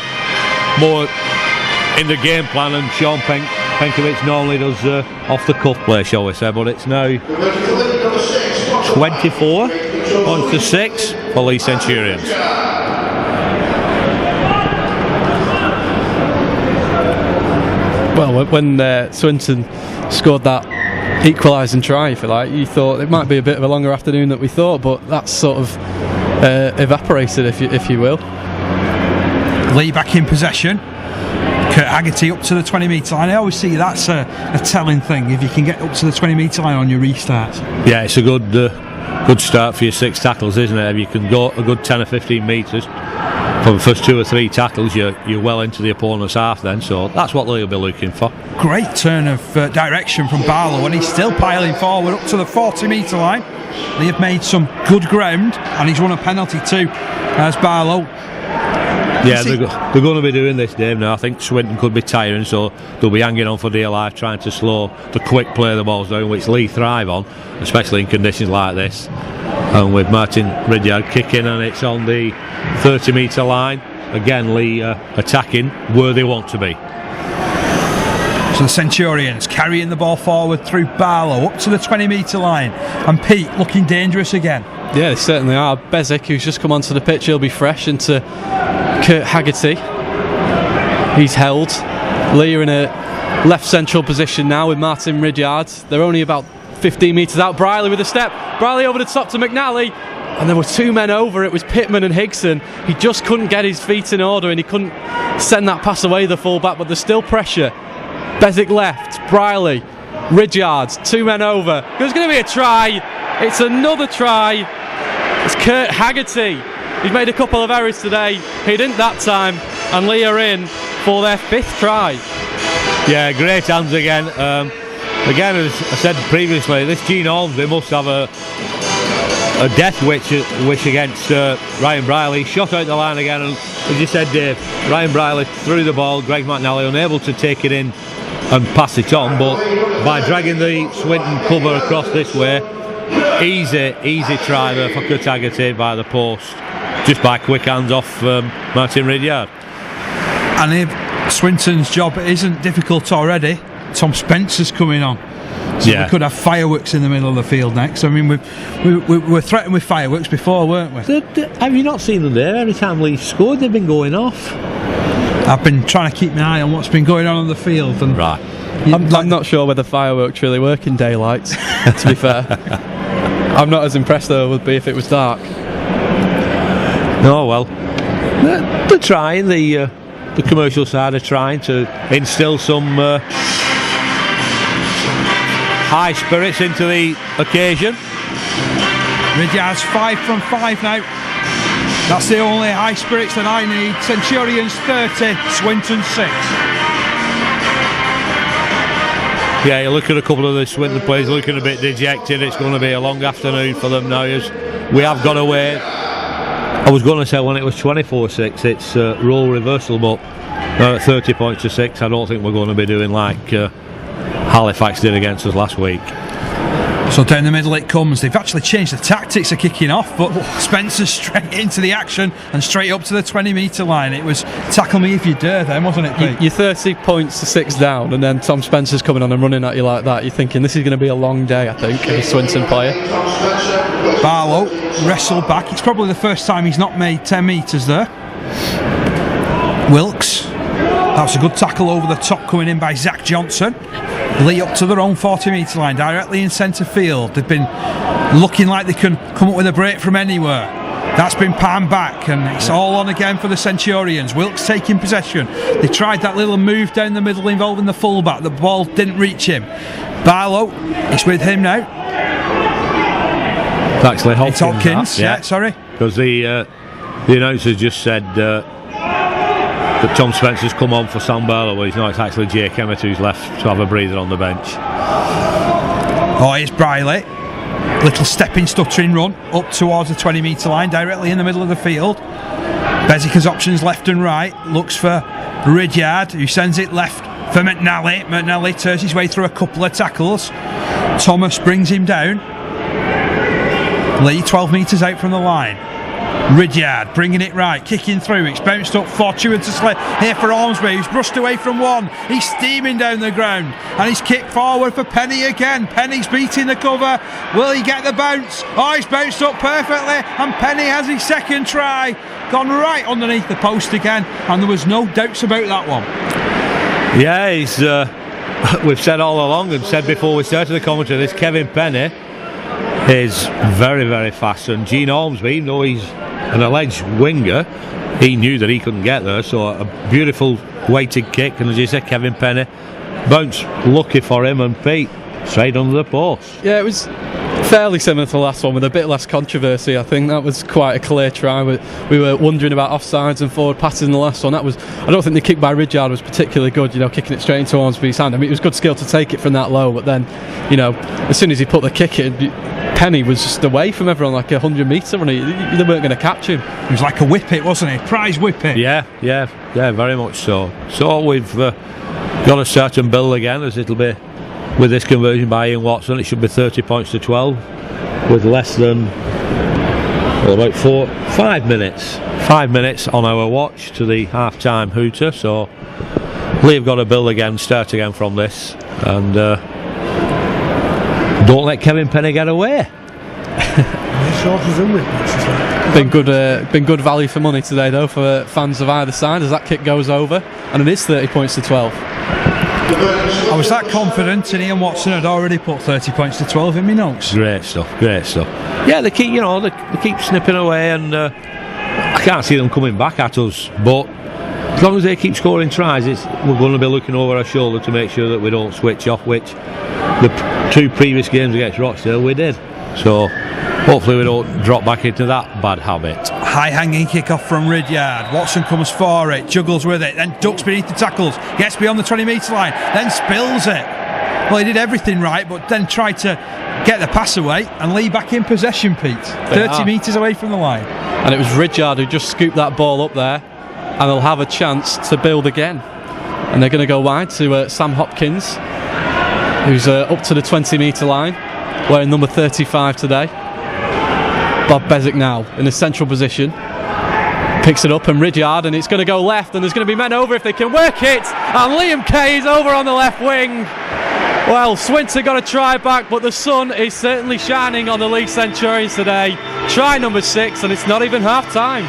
in the game plan, and Sean Penkovic normally does off the cuff play, shall we say, but it's now 24 points to 6 for Leigh Centurions. Well, when Swinton scored that equalising try, if you like, you thought it might be a bit of a longer afternoon than we thought, but that's sort of evaporated, if you will. Leigh back in possession. Kurt Haggerty up to the 20 metre line. I always see that's a telling thing, if you can get up to the 20 metre line on your restarts. Yeah, it's a good start for your 6 tackles, isn't it? If you can go a good 10 or 15 metres from the first 2 or 3 tackles, you're well into the opponent's half then, so that's what Leigh will be looking for. Great turn of direction from Barlow, and he's still piling forward up to the 40 metre line. They have made some good ground, and he's won a penalty too, as Barlow. Yeah, they're going to be doing this, Dave, now. I think Swinton could be tiring, so they'll be hanging on for dear life, trying to slow the quick play of the balls down, which Leigh thrive on, especially in conditions like this. And with Martin Ridyard kicking, and it's on the 30 metre line. Again, Leigh attacking where they want to be. So the Centurions carrying the ball forward through Barlow up to the 20 metre line, and Pete looking dangerous again. Yeah, they certainly are. Bezic, who's just come onto the pitch, he'll be fresh into Kurt Haggerty. He's held. Leigh are in a left central position now with Martin Ridyard. They're only about 15 metres out. Briley with a step. Briley over the top to McNally. And there were 2 men over. It was Pittman and Higson. He just couldn't get his feet in order, and he couldn't send that pass away, the full-back, but there's still pressure. Bezic left. Briley. Ridyard. 2 men over. There's going to be a try. It's another try. It's Kurt Haggerty. He's made a couple of errors today. He didn't that time, and Leigh are in for their 5th try. Yeah, great hands again. Again, as I said previously, this Gene Holmes, they must have a death wish against Ryan Briley. Shot out the line again, and as you said, Dave, Ryan Briley threw the ball. Greg McNally unable to take it in and pass it on, but by dragging the Swinton cover across this way, easy try there for Kurt Haggerty by the post, just by quick hands off Martin Ridyard. And if Swinton's job isn't difficult already, Tom Spencer's coming on, so we could have fireworks in the middle of the field next. I mean, we were threatened with fireworks before, weren't we? Have you not seen them there? Every time Leigh scored, they've been going off. I've been trying to keep my eye on what's been going on the field, and right. I'm not sure whether fireworks really work in daylight, to be fair. I'm not as impressed though would be if it was dark. Oh well, they're trying. The commercial side are trying to instill some high spirits into the occasion. Ridyard's 5 from 5 now. That's the only high spirits that I need. Centurions 30, Swinton 6. Yeah, you look at a couple of the Swinton players looking a bit dejected. It's going to be a long afternoon for them now, as we have got away. I was going to say when it was 24-6, it's role reversal, but 30 points to 6, I don't think we're going to be doing like Halifax did against us last week. So down the middle it comes. They've actually changed the tactics of kicking off, but Spencer straight into the action and straight up to the 20 metre line. It was tackle me if you dare then, wasn't it, Pete? You're 30 points to 6 down, and then Tom Spencer's coming on and running at you like that. You're thinking this is going to be a long day, I think, as a Swinton player. Barlow wrestled back. It's probably the first time he's not made 10 metres there. Wilkes. That was a good tackle over the top coming in by Zach Johnson. Leigh up to their own 40 metre line, directly in centre field. They've been looking like they can come up with a break from anywhere. That's been palmed back, and it's all on again for the Centurions. Wilkes taking possession. They tried that little move down the middle involving the fullback. The ball didn't reach him. Barlow, it's with him now. It's actually Hopkins. It's Hopkins, yeah, sorry. Because the announcer just said that Tom Spencer's come on for Sam Barlow. Well, it's actually Jake Emmett who's left to have a breather on the bench. Oh, it's Briley. Little stepping, stuttering run up towards the 20 metre line, directly in the middle of the field. Bezic has options left and right. Looks for Ridyard, who sends it left for McNally. McNally turns his way through a couple of tackles. Thomas brings him down. Leigh 12 metres out from the line. Ridyard bringing it right, kicking through. It's bounced up fortuitously here for Ormsby, who's brushed away from one. He's steaming down the ground, and he's kicked forward for Penny again. Penny's beating the cover. Will he get the bounce? Oh, he's bounced up perfectly, and Penny has his second try. Gone right underneath the post again, and there was no doubts about that one. Yeah, he's. We've said all along and said before we started the commentary, this Kevin Penny is very, very fast. And Gene Ormsby, even though he's an alleged winger, he knew that he couldn't get there. So a beautiful weighted kick, and as you said, Kevin Penny bounced lucky for him, and Pete straight under the post. Yeah, it was fairly similar to the last one with a bit less controversy. I think that was quite a clear try. We were wondering about offsides and forward passes in the last one. I don't think the kick by Ridyard was particularly good, kicking it straight into Ormsby's hand. I mean, it was good skill to take it from that low, but then, as soon as he put the kick in, Penny was just away from everyone like 100 metre run. They weren't going to catch him. It was like a whippet, wasn't it? Prize whippet. Yeah, very much so. So we've got to start and build again, as it'll be with this conversion by Ian Watson. It should be 30 points to 12 with less than about 5 minutes. 5 minutes on our watch to the half-time hooter. So Leigh have got to build again, start again from this, and don't let Kevin Penny get away. Been good value for money today though for fans of either side as that kick goes over, and it is 30 points to 12. I was that confident, and Ian Watson had already put 30 points to 12 in my notes. Great stuff. Yeah, they keep, they keep snipping away, and I can't see them coming back at us. But as long as they keep scoring tries, we're going to be looking over our shoulder to make sure that we don't switch off, which the 2 previous games against Rochdale we did. So hopefully we don't drop back into that bad habit. High hanging kick off from Ridyard. Watson comes for it, juggles with it, then ducks beneath the tackles, gets beyond the 20 metre line, then spills it. Well, he did everything right, but then tried to get the pass away, and Leigh back in possession, Pete. 30 metres away from the line. And it was Ridyard who just scooped that ball up there, and they'll have a chance to build again. And they're going to go wide to Sam Hopkins, who's up to the 20 metre line, wearing number 35 today. Bob Bezic now in the central position, picks it up, and Ridyard, and it's going to go left, and there's going to be men over if they can work it, and Liam Kay is over on the left wing. Well, Swinton got a try back, but the sun is certainly shining on the Leigh Centurions today. Try number 6, and it's not even half time.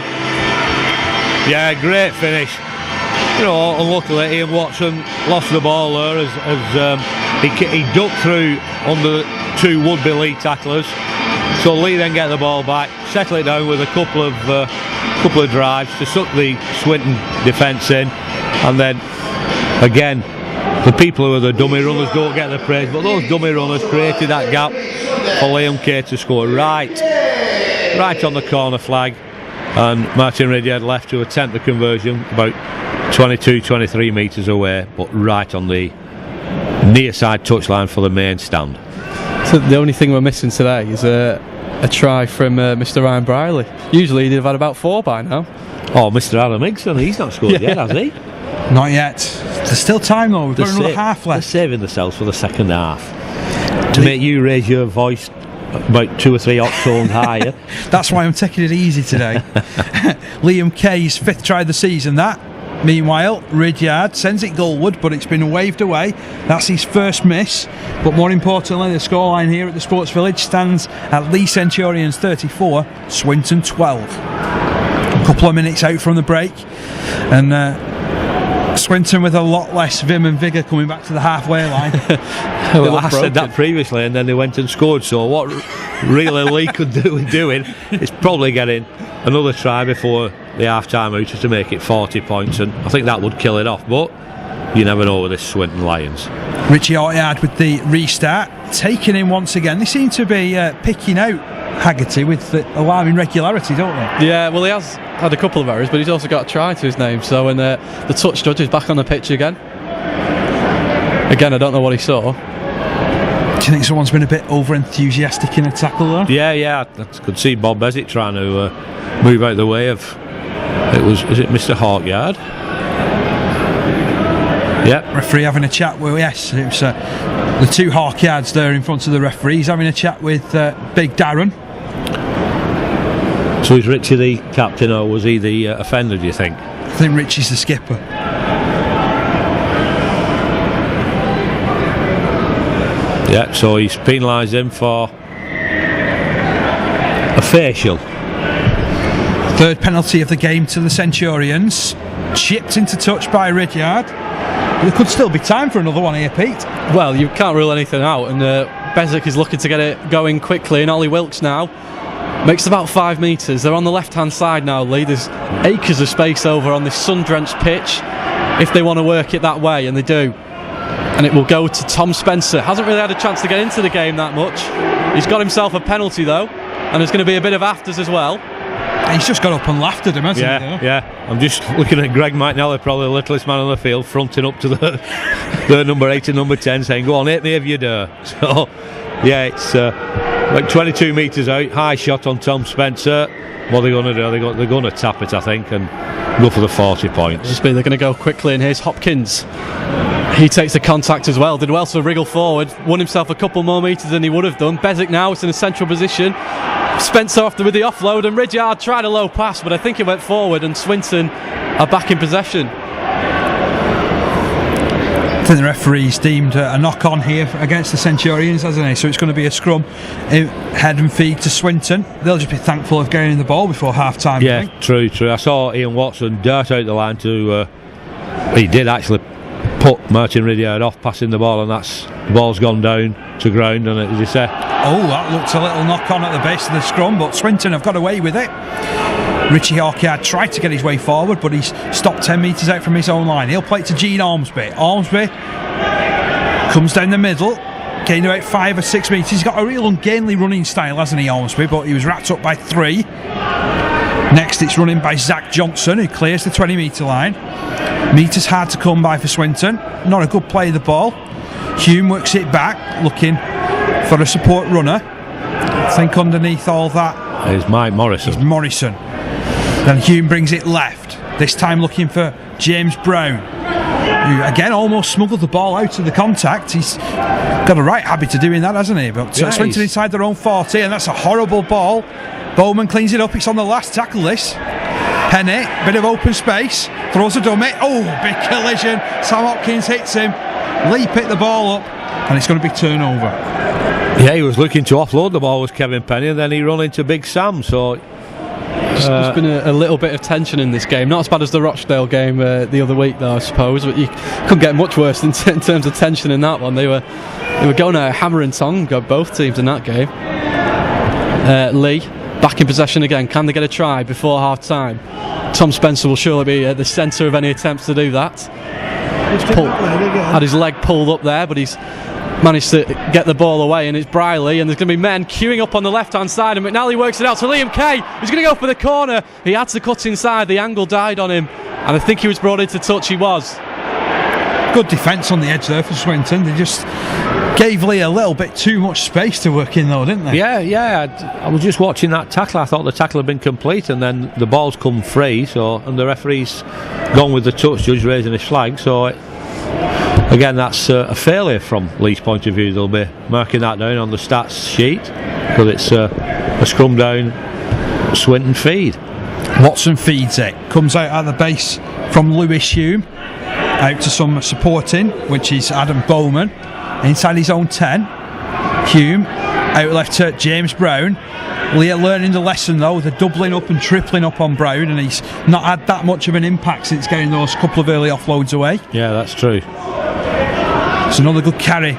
Yeah, great finish. Unluckily Ian Watson lost the ball there as he ducked through under 2 would-be Leigh tacklers. So Leigh then get the ball back, settle it down with a couple of drives to suck the Swinton defence in, and then again the people who are the dummy runners don't get the praise, but those dummy runners created that gap for Liam Kay to score right on the corner flag, and Martin Ridyard left to attempt the conversion about 22-23 metres away, but right on the near side touchline for the main stand. So the only thing we're missing today is a try from Mr. Ryan Briley. Usually he'd have had about 4 by now. Oh, Mr. Adam Higson, he's not scored yet, has he? Not yet. There's still time though. We've got another half left. They're saving themselves for the second half to make you raise your voice about 2 or 3 octaves higher. That's why I'm taking it easy today. Liam Kay's 5th try of the season, that. Meanwhile, Ridyard sends it goalward, but it's been waved away. That's his first miss. But more importantly, the scoreline here at the Sports Village stands at Leigh Centurions 34, Swinton 12. A couple of minutes out from the break, and Swinton with a lot less vim and vigour coming back to the halfway line. Well, I said that previously, and then they went and scored. So what really Leigh could do with doing is probably getting another try before the half-time out to make it 40 points, and I think that would kill it off, but you never know with this Swinton Lions. Richie Ortyard with the restart, taking in once again. They seem to be picking out Haggerty with alarming regularity, don't they? Yeah, well, he has had a couple of errors, but he's also got a try to his name. So when the touch judge is back on the pitch again, I don't know what he saw. Do you think someone's been a bit over-enthusiastic in a tackle there? Yeah, I could see Bob Bezic trying to move out the way of, is it Mr. Hawkyard? Yeah. Referee having a chat with, yes, it was the two Hawkyards there in front of the referee. He's having a chat with Big Darren. So is Richie the captain, or was he the offender, do you think? I think Richie's the skipper. Yeah, so he's penalised him for a facial. Third penalty of the game to the Centurions. chipped into touch by Ridyard. There could still be time for another one here, Pete. Well, you can't rule anything out, and Bezic is looking to get it going quickly, and Ollie Wilkes now makes about 5 metres. They're on the left-hand side now, Leigh. There's acres of space over on this sun-drenched pitch if they want to work it that way, and they do. And it will go to Tom Spencer. Hasn't really had a chance to get into the game that much. He's got himself a penalty though, and there's going to be a bit of afters as well. He's just got up and laughed at him, hasn't he? Yeah. I'm just looking at Greg McNally, probably the littlest man on the field, fronting up to the number 8 and number 10, saying, "Go on, hit me if you dare." So, yeah, it's like 22 metres out, high shot on Tom Spencer. What are they going to do? They're going to tap it, I think, and go for the 40 points. They're going to go quickly, and here's Hopkins. He takes the contact as well. Did well to wriggle forward, won himself a couple more metres than he would have done. Bezic now is in a central position. Spencer off with the offload, and Ridyard tried a low pass, but I think it went forward, and Swinton are back in possession. I think the referee's deemed a knock-on here against the Centurions, hasn't he? So it's going to be a scrum, head and feed to Swinton. They'll just be thankful of getting the ball before half-time. Yeah, true. I saw Ian Watson dart out the line to... he did actually put Martin Ridyard off passing the ball, and the ball's gone down to ground, and as you say... Oh, that looked a little knock-on at the base of the scrum, but Swinton have got away with it. Richie Hawkyard tried to get his way forward, but he's stopped 10 metres out from his own line. He'll play it to Gene Ormsby. Ormsby comes down the middle, gained about 5 or 6 metres. He's got a real ungainly running style, hasn't he, Ormsby? But he was wrapped up by 3. Next, it's running by Zach Johnson, who clears the 20-metre line. Metres hard to come by for Swinton. Not a good play of the ball. Hume works it back, looking for a support runner. I think underneath all that is Mike Morrison. Then Hume brings it left, this time looking for James Brown, who again almost smuggled the ball out of the contact. He's got a right habit of doing that, hasn't he? But Swinton inside their own 40, and that's a horrible ball. Bowman cleans it up. It's on the last tackle, this. Penny, bit of open space, throws a dummy. Oh, big collision. Sam Hopkins hits him. Leigh picked the ball up, and it's going to be turnover. Yeah, he was looking to offload the ball with Kevin Penny, and then he run into Big Sam. So there's been a little bit of tension in this game. Not as bad as the Rochdale game the other week, though, I suppose. But you couldn't get much worse in terms of tension in that one. They were going a hammer and tongue, both teams in that game. Leigh back in possession again. Can they get a try before half time? Tom Spencer will surely be at the centre of any attempts to do that. Had his leg pulled up there, but he's managed to get the ball away, and it's Briley, and there's going to be men queuing up on the left hand side, and McNally works it out to Liam Kay. He's going to go for the corner. He had to cut inside, the angle died on him, and I think he was brought into touch. He was. Good defence on the edge there for Swinton. They just gave Leigh a little bit too much space to work in, though, didn't they? Yeah. I was just watching that tackle. I thought the tackle had been complete, and then the ball's come free. And the referee's gone with the touch, judge raising his flag. So again, that's a failure from Leigh's point of view. They'll be marking that down on the stats sheet because it's a scrum down Swinton feed. Watson feeds it, comes out at the base from Lewis Hume, out to some supporting, which is Adam Bowman, inside his own 10. Hume out left to James Brown. Leigh learning the lesson, though. They're doubling up and tripling up on Brown, and he's not had that much of an impact since getting those couple of early offloads away. Yeah, that's true. It's another good carry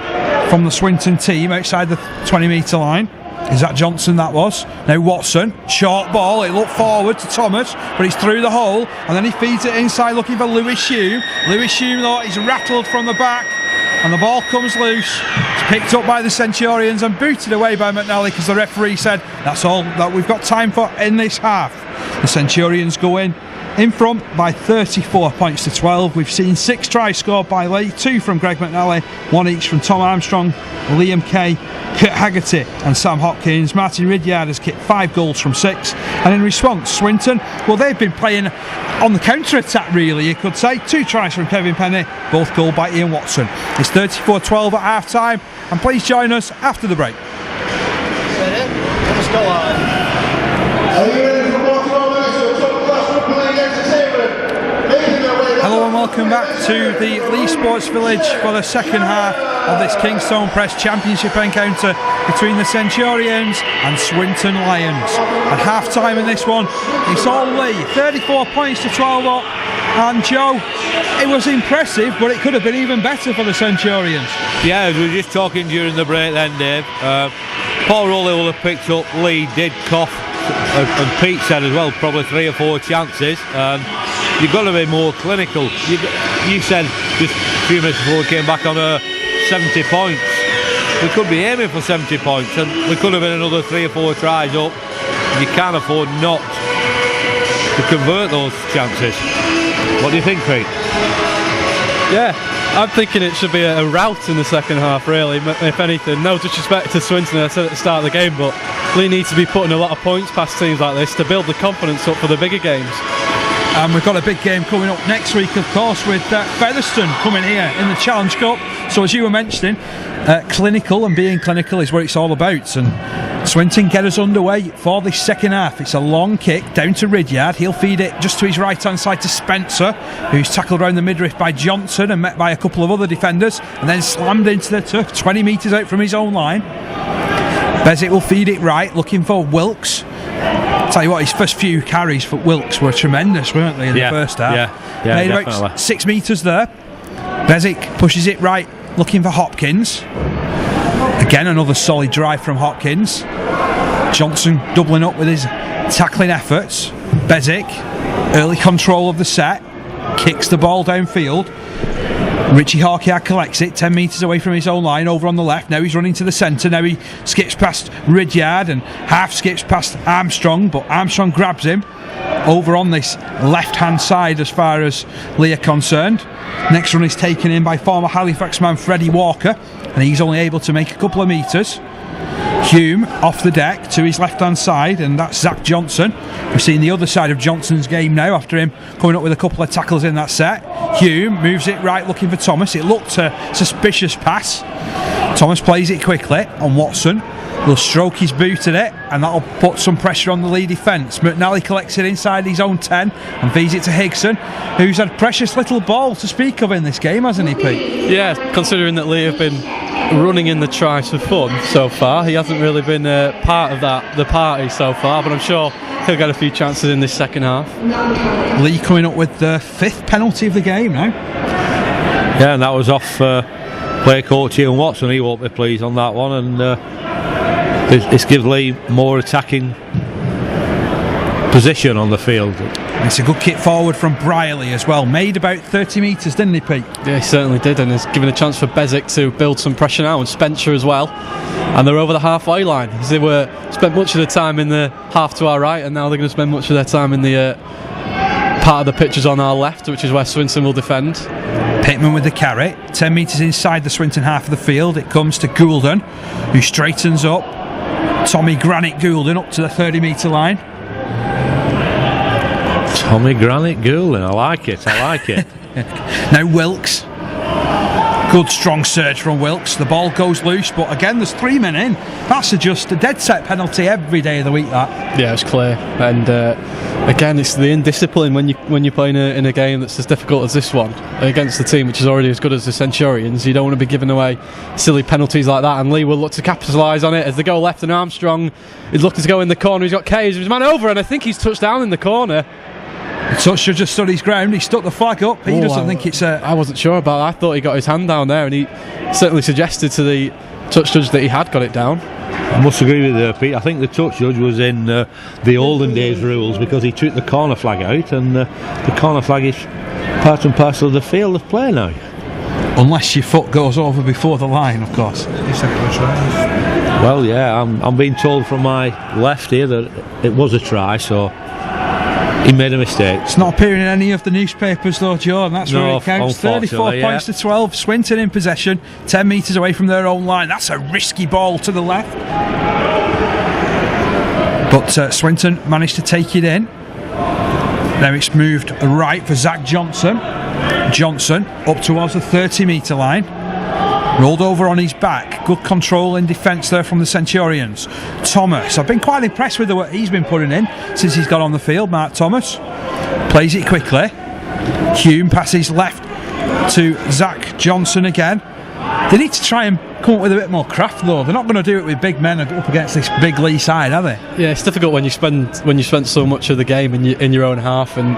from the Swinton team outside the 20-metre line. Is that Johnson? That was. Now Watson, short ball, it looked forward to Thomas, but he's through the hole, and then he feeds it inside looking for Lewis Hume. Lewis Hume, though, he's rattled from the back, and the ball comes loose. It's picked up by the Centurions and booted away by McNally because the referee said that's all that we've got time for in this half. The Centurions go in front by 34 points to 12. We've seen 6 tries scored by Leigh, 2 from Greg McNally, 1 each from Tom Armstrong, Liam Kay, Kurt Haggerty and Sam Hopkins. Martin Ridyard has kicked 5 goals from 6, and in response Swinton, well, they've been playing on the counter-attack, really, you could say. 2 tries from Kevin Penny, both goal by Ian Watson. It's 34-12 at half time, and please join us after the break. Let's go on. Hello and welcome back to the Leigh Sports Village for the second half of this Kingstone Press Championship encounter between the Centurions and Swinton Lions. At half time in this one, it's all Leigh, 34 points to 12 up. And Joe, it was impressive, but it could have been even better for the Centurions. Yeah, we were just talking during the break then, Dave. Paul Rowley will have picked up. Leigh did cough, and Pete said as well, probably 3 or 4 chances. You've got to be more clinical. You said just a few minutes before we came back on 70 points. We could be aiming for 70 points, and we could have been another 3 or 4 tries up. You can't afford not to convert those chances. What do you think, Pete? Yeah, I'm thinking it should be a rout in the second half, really, if anything. No disrespect to Swinton, I said at the start of the game, but Leigh needs to be putting a lot of points past teams like this to build the confidence up for the bigger games. And we've got a big game coming up next week, of course, with Featherstone coming here in the Challenge Cup. So as you were mentioning, clinical and being clinical is what it's all about. And Swinton get us underway for this second half. It's a long kick down to Ridyard. He'll feed it just to his right hand side to Spencer, who's tackled around the midriff by Johnson and met by a couple of other defenders, and then slammed into the turf 20 metres out from his own line. Bezic will feed it right, looking for Wilkes. Tell you what, his first few carries for Wilkes were tremendous, weren't they, in the first half? Yeah, made definitely. about 6 metres there. Bezic pushes it right, looking for Hopkins. Again, another solid drive from Hopkins. Johnson doubling up with his tackling efforts. Bezic, early control of the set, kicks the ball downfield. Richie Hawkyard collects it 10 metres away from his own line, over on the left. Now he's running to the centre. Now he skips past Ridyard and half skips past Armstrong, but Armstrong grabs him over on this left hand side as far as Leigh are concerned. Next run is taken in by former Halifax man Freddie Walker, and he's only able to make a couple of metres. Hume off the deck to his left hand side, and that's Zach Johnson. We've seen the other side of Johnson's game now after him coming up with a couple of tackles in that set. Hume moves it right, looking for Thomas. It looked a suspicious pass. Thomas plays it quickly on Watson. He'll stroke his boot at it, and that'll put some pressure on the Leigh defence. McNally collects it inside his own 10 and feeds it to Higson, who's had precious little ball to speak of in this game, hasn't he, Pete? Yeah, considering that Leigh have been running in the tries for fun so far, he hasn't really been part of the party so far, but I'm sure he'll get a few chances in this second half. Leigh coming up with the 5th penalty of the game now. Yeah, and that was off player coach Ian Watson. He won't be pleased on that one, and this gives Leigh more attacking position on the field. It's a good kick forward from Brierley as well. Made about 30 metres, didn't he, Pete? Yeah, he certainly did, and it's given a chance for Bezic to build some pressure now, and Spencer as well. And they're over the halfway line, because they spent much of the time in the half to our right, and now they're going to spend much of their time in the part of the pitches on our left, which is where Swinton will defend. Pittman with the carry, 10 metres inside the Swinton half of the field. It comes to Goulden, who straightens up. Tommy Granite Goulden up to the 30 metre line. Tommy Granite Goulden, I like it. Now Wilkes. Good strong surge from Wilkes. The ball goes loose, but again there's 3 men in. That's just a dead set penalty every day of the week, that. Yeah, it's clear. And again, it's the indiscipline when you're playing in a game that's as difficult as this one against the team which is already as good as the Centurions. You don't want to be giving away silly penalties like that, and Leigh will look to capitalise on it as they go left, and Armstrong is looking to go in the corner. He's got Kayes, his man over, and I think he's touched down in the corner. The toucher just stood his ground. He stuck the flag up. He doesn't think it's a... I wasn't sure about that. I thought he got his hand down there, and he certainly suggested to the touch judge that he had got it down. I must agree with you, Pete. I think the touch judge was in the olden days rules, because he took the corner flag out, and the corner flag is part and parcel of the field of play now. Unless your foot goes over before the line, of course. Well, yeah, I'm being told from my left here that it was a try, so he made a mistake. It's not appearing in any of the newspapers though, Joe, and that's where it counts. 34 points to 12. Swinton in possession, 10 metres away from their own line. That's a risky ball to the left, but Swinton managed to take it in. Now it's moved right for Zach Johnson. Johnson up towards the 30 metre line, rolled over on his back. Good control in defence there from the Centurions. Thomas, I've been quite impressed with the work he's been putting in since he's got on the field. Mark Thomas plays it quickly. Hume passes left to Zach Johnson again. They need to try and come up with a bit more craft though. They're not going to do it with big men up against this big Leigh side, are they? Yeah, it's difficult when you spend so much of the game in your own half and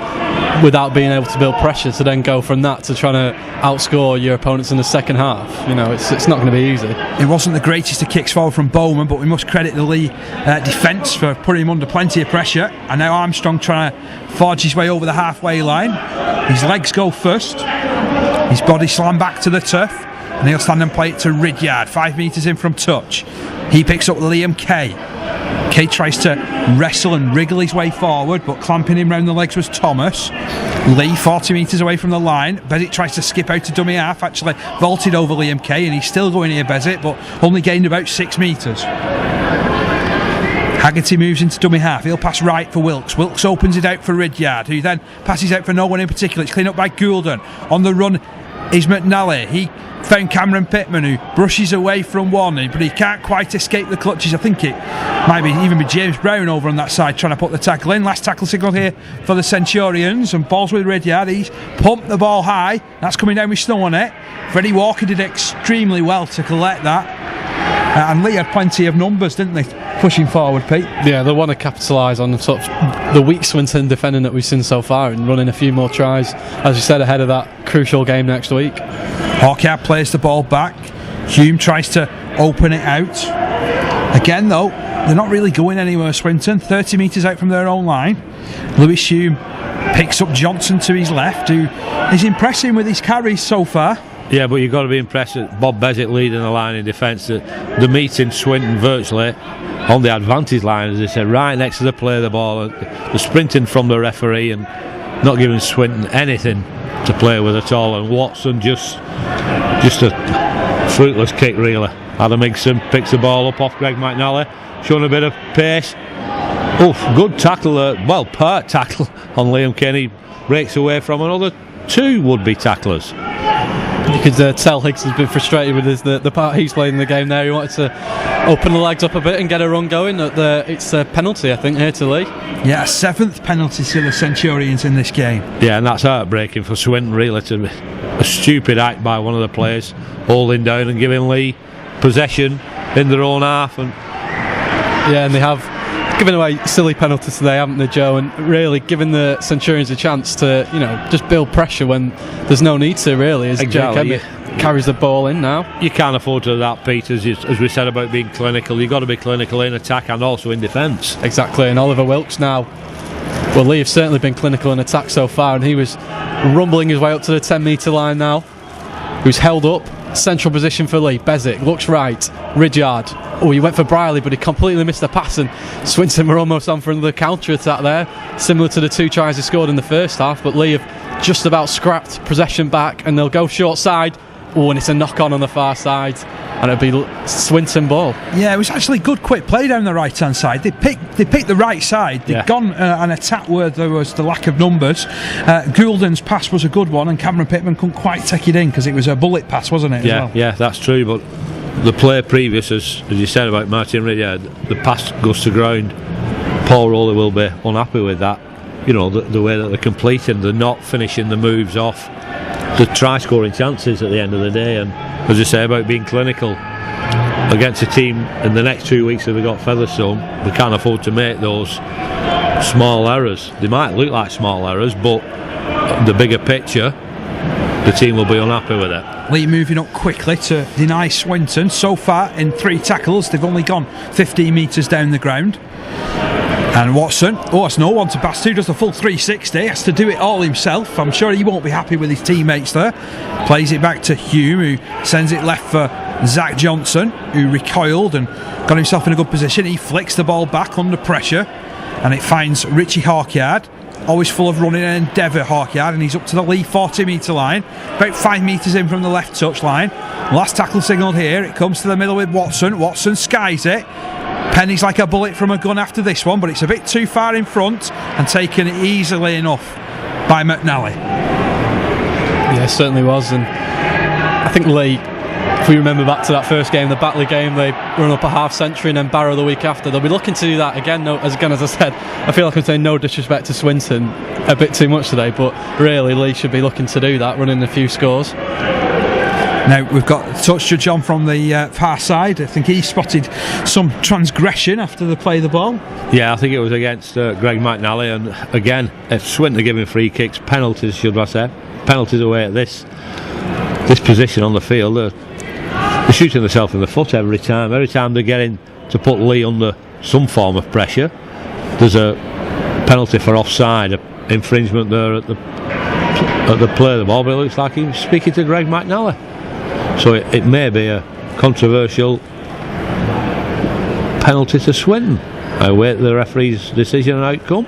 without being able to build pressure to then go from that to trying to outscore your opponents in the second half. You know, it's not going to be easy. It wasn't the greatest of kicks forward from Bowman, but we must credit the Leigh defence for putting him under plenty of pressure. And now Armstrong trying to forge his way over the halfway line. His legs go first, his body slammed back to the turf, and he'll stand and play it to Ridyard, 5 metres in from touch. He picks up Liam Kay. Kay tries to wrestle and wriggle his way forward, but clamping him round the legs was Thomas. Leigh 40 metres away from the line. Bezic tries to skip out to dummy half, actually vaulted over Liam Kay, and he's still going here, Bezic, but only gained about 6 metres. Haggerty moves into dummy half. He'll pass right for Wilkes. Wilkes opens it out for Ridyard, who then passes out for no one in particular. It's cleaned up by Goulden. On the run is McNally. He found Cameron Pittman, who brushes away from one, but he can't quite escape the clutches. I think it might even be James Brown over on that side trying to put the tackle in. Last tackle signal here for the Centurions, and balls with Ridyard. He's pumped the ball high. That's coming down with snow on it. Freddie Walker did extremely well to collect that. And Leigh had plenty of numbers, didn't they, pushing forward, Pete? Yeah, they want to capitalise on sort of the weak Swinton defending that we've seen so far and running a few more tries, as you said, ahead of that crucial game next week. Hawkyard plays the ball back. Hume tries to open it out. Again, though, they're not really going anywhere, Swinton. 30 metres out from their own line. Lewis Hume picks up Johnson to his left, who is impressing with his carries so far. Yeah, but you've got to be impressed at Bob Bezic leading the line in defence. The meeting Swinton virtually on the advantage line, as they said, right next to the play of the ball. The sprinting from the referee and not giving Swinton anything to play with at all. And Watson just a fruitless kick, really. Adam Higson picks the ball up off Greg McNally, showing a bit of pace. Oof, good tackle, part tackle on Liam Kenny. Breaks away from another 2 would-be tacklers. You could tell Higgs has been frustrated with the part he's played in the game there. He wanted to open the legs up a bit and get a run going. It's a penalty, I think, here to Leigh. Yeah, a 7th penalty to the Centurions in this game. Yeah, and that's heartbreaking for Swinton, really. A stupid act by one of the players, holding down and giving Leigh possession in their own half. And they have given away silly penalties today, haven't they, Joe? And really giving the Centurions a chance to, just build pressure when there's no need to, really, as exactly. Jake Emmett carries the ball in now. You can't afford to do that, Pete, as we said about being clinical. You've got to be clinical in attack and also in defence. Exactly, and Oliver Wilkes now. Well, Leigh have certainly been clinical in attack so far, and he was rumbling his way up to the 10-metre line now. He was held up. Central position for Leigh. Bezic looks right. Ridyard. Oh, he went for Briley, but he completely missed the pass, and Swinton were almost on for another counter-attack there, similar to the 2 tries he scored in the first half. But Leigh have just about scrapped possession back, and they'll go short side. Oh, and it's a knock-on the far side, and it'll be Swinton ball. Yeah, it was actually good quick play down the right-hand side. They picked the right side. They'd gone an attack where there was the lack of numbers. Goulden's pass was a good one, and Cameron Pittman couldn't quite take it in because it was a bullet pass, wasn't it? Yeah, as well? Yeah, that's true, but the play previous, as you said about Martin Ridyard, the pass goes to ground. Paul Rowley will be unhappy with that. The way that they're completing, they're not finishing the moves off the try scoring chances at the end of the day. And as I say about being clinical against a team in the next 2 weeks that we've got Featherstone, we can't afford to make those small errors. They might look like small errors, but the bigger picture, the team will be unhappy with it. Leigh moving up quickly to deny Swinton. So far in 3 tackles, they've only gone 15 metres down the ground. And Watson, that's no one to pass to, does the full 360, has to do it all himself. I'm sure he won't be happy with his teammates there. Plays it back to Hume, who sends it left for Zach Johnson, who recoiled and got himself in a good position. He flicks the ball back under pressure, and it finds Richie Hawkyard, always full of running and endeavour, Hawkyard, and he's up to the Leigh 40-metre line, about 5 metres in from the left touch line. Last tackle signalled here, it comes to the middle with Watson. Watson skies it. Penny's like a bullet from a gun after this one, but it's a bit too far in front and taken easily enough by McNally. Yeah, it certainly was. And I think Leigh, if we remember back to that first game, the Batley game, they run up a half century and then Barrow the week after. They'll be looking to do that again. As I said, I feel like I'm saying no disrespect to Swinton a bit too much today, but really Leigh should be looking to do that, running a few scores. Now we've got touch judge on from the far side. I think he spotted some transgression after they play the ball. Yeah, I think it was against Greg McNally, and again, if Swinton are giving free kicks, penalties, should I say, penalties away at this position on the field, they're shooting themselves in the foot every time. Every time they're getting to put Leigh under some form of pressure, there's a penalty for offside, infringement there at the play of the ball, but it looks like he was speaking to Greg McNally. So it may be a controversial penalty to Swinton. I wait the referee's decision and outcome.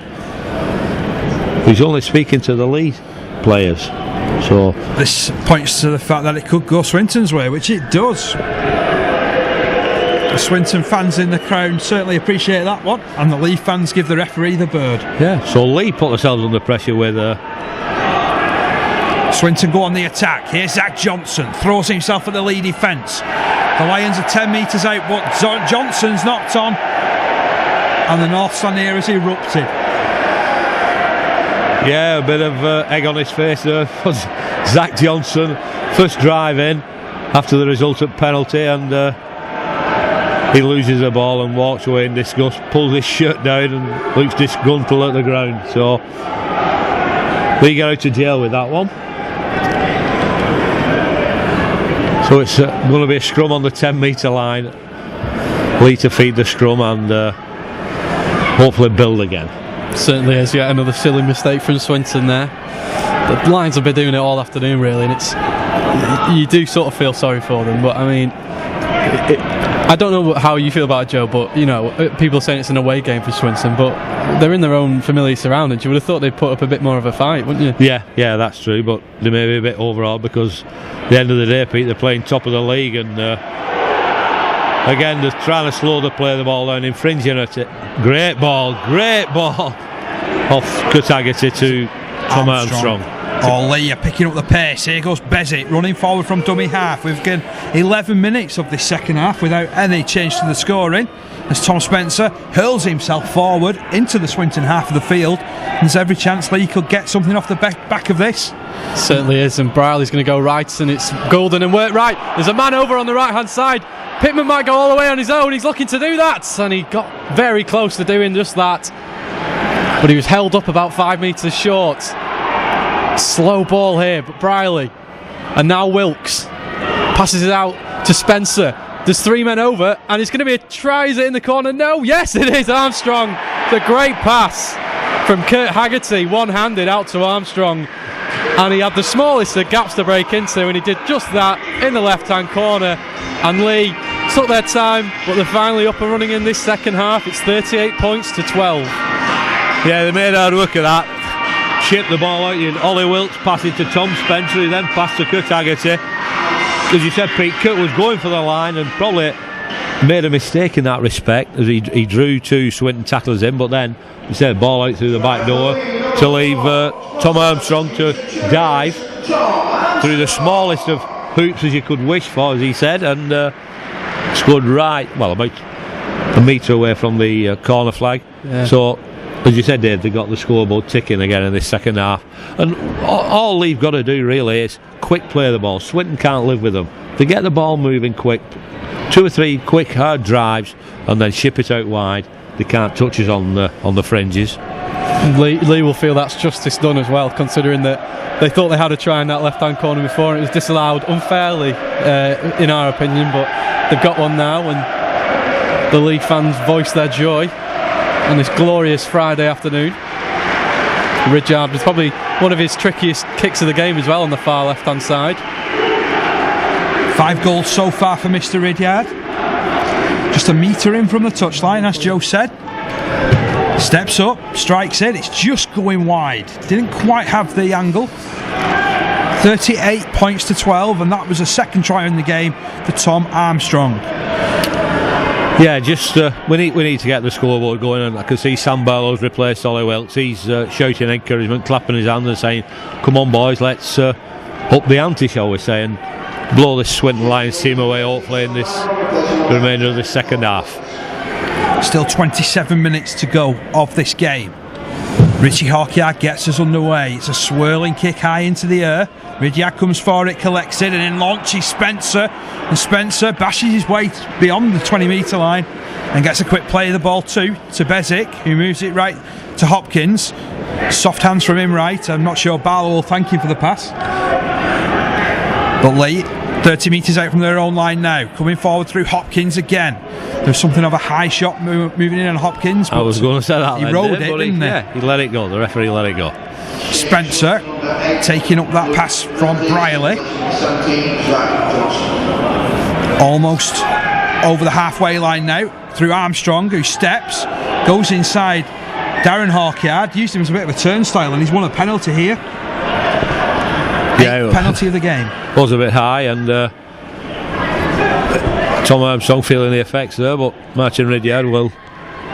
He's only speaking to the Leigh players. So this points to the fact that it could go Swinton's way, which it does. The Swinton fans in the crowd certainly appreciate that one, and the Leigh fans give the referee the bird. Yeah, so Leigh put themselves under pressure with Swinton go on the attack. Here's Zach Johnson, throws himself at the Leigh defence. The Lions are 10 metres out, but Johnson's knocked on, and the North Stand here has erupted. Yeah, a bit of egg on his face there for Zach Johnson. First drive in after the resultant penalty, and he loses the ball and walks away in disgust, pulls his shirt down and looks disgruntled at the ground. So Leigh get out to jail with that one. So it's going to be a scrum on the 10 metre line. Leigh to feed the scrum and hopefully build again. Certainly is yet another silly mistake from Swinton there. The Lions have been doing it all afternoon really, and you do sort of feel sorry for them, but I mean, I don't know how you feel about it, Joe, but you know, people are saying it's an away game for Swinton, but they're in their own familiar surroundings. You would have thought they'd put up a bit more of a fight, wouldn't you? Yeah, that's true, but they may be a bit overawed because at the end of the day, Pete, they're playing top of the league, and again, they're trying to slow the play of the ball down, infringing at it. Great ball off Kutagati to Tom Armstrong. Oh, Leigh are picking up the pace. Here goes Bezic running forward from dummy half. We've got 11 minutes of this second half without any change to the scoring, as Tom Spencer hurls himself forward into the Swinton half of the field. There's every chance Leigh could get something off the back of this. Certainly is, and Brierley's going to go right, and it's golden and work right. There's a man over on the right hand side. Pittman might go all the way on his own. He's looking to do that, and he got very close to doing just that, but he was held up about 5 metres short. Slow ball here, but Brierley, and now Wilkes passes it out to Spencer. There's 3 men over, and it's going to be a try. Is it in the corner? No, yes it is. Armstrong, the great pass from Kurt Haggerty, one-handed out to Armstrong, and he had the smallest of gaps to break into, and he did just that in the left-hand corner. And Leigh took their time, but they're finally up and running in this second half. It's 38 points to 12. Yeah, they made hard work of that. Chipped the ball out. Ollie Wilkes passing to Tom Spencer, who then passed to Kurt Haggerty. As you said, Pete, Kurt was going for the line and probably made a mistake in that respect, as he drew 2 Swinton tacklers in, but then instead of ball out through the back door to leave Tom Armstrong to dive through the smallest of hoops as you could wish for, as he said, and scored right, well, about a metre away from the corner flag. Yeah. So, as you said, Dave, they got the scoreboard ticking again in this second half, and all Leigh've got to do really is quick play the ball. Swinton can't live with them. They get the ball moving quick, 2 or 3 quick hard drives, and then ship it out wide. They can't touch us on the fringes. Leigh will feel that's justice done as well, considering that they thought they had a try in that left hand corner before and it was disallowed unfairly, in our opinion, but they've got one now, and the Leigh fans voice their joy on this glorious Friday afternoon. Ridyard was probably one of his trickiest kicks of the game as well on the far left hand side. 5 goals so far for Mr. Ridyard. Just a metre in from the touchline, as Joe said. Steps up, strikes it, it's just going wide. Didn't quite have the angle. 38 points to 12, and that was a second try in the game for Tom Armstrong. Yeah, just we need to get the scoreboard going, and I can see Sam Barlow's replaced Ollie Wilkes. He's shouting encouragement, clapping his hands and saying, "Come on, boys, let's up the ante, shall we say, and blow this Swinton Lions team away, hopefully, in this the remainder of the second half." Still 27 minutes to go of this game. Richie Hawkyard gets us underway. It's a swirling kick high into the air. Ridyard comes for it, collects it, and in launches Spencer. And Spencer bashes his way beyond the 20 metre line and gets a quick play of the ball to Bezic, who moves it right to Hopkins. Soft hands from him right. I'm not sure Barlow will thank him for the pass. But Leigh, 30 metres out from their own line now, coming forward through Hopkins again. There's something of a high shot moving in on Hopkins. I was going to say that. He rode it, didn't he? Yeah, he let it go. The referee let it go. Spencer taking up that pass from Briley. Almost over the halfway line now through Armstrong, who steps, goes inside Darren Hawkyard, used him as a bit of a turnstile, and he's won a penalty here. Yeah, penalty of the game. Was a bit high, and Tom Armstrong feeling the effects there, but Martin Ridyard will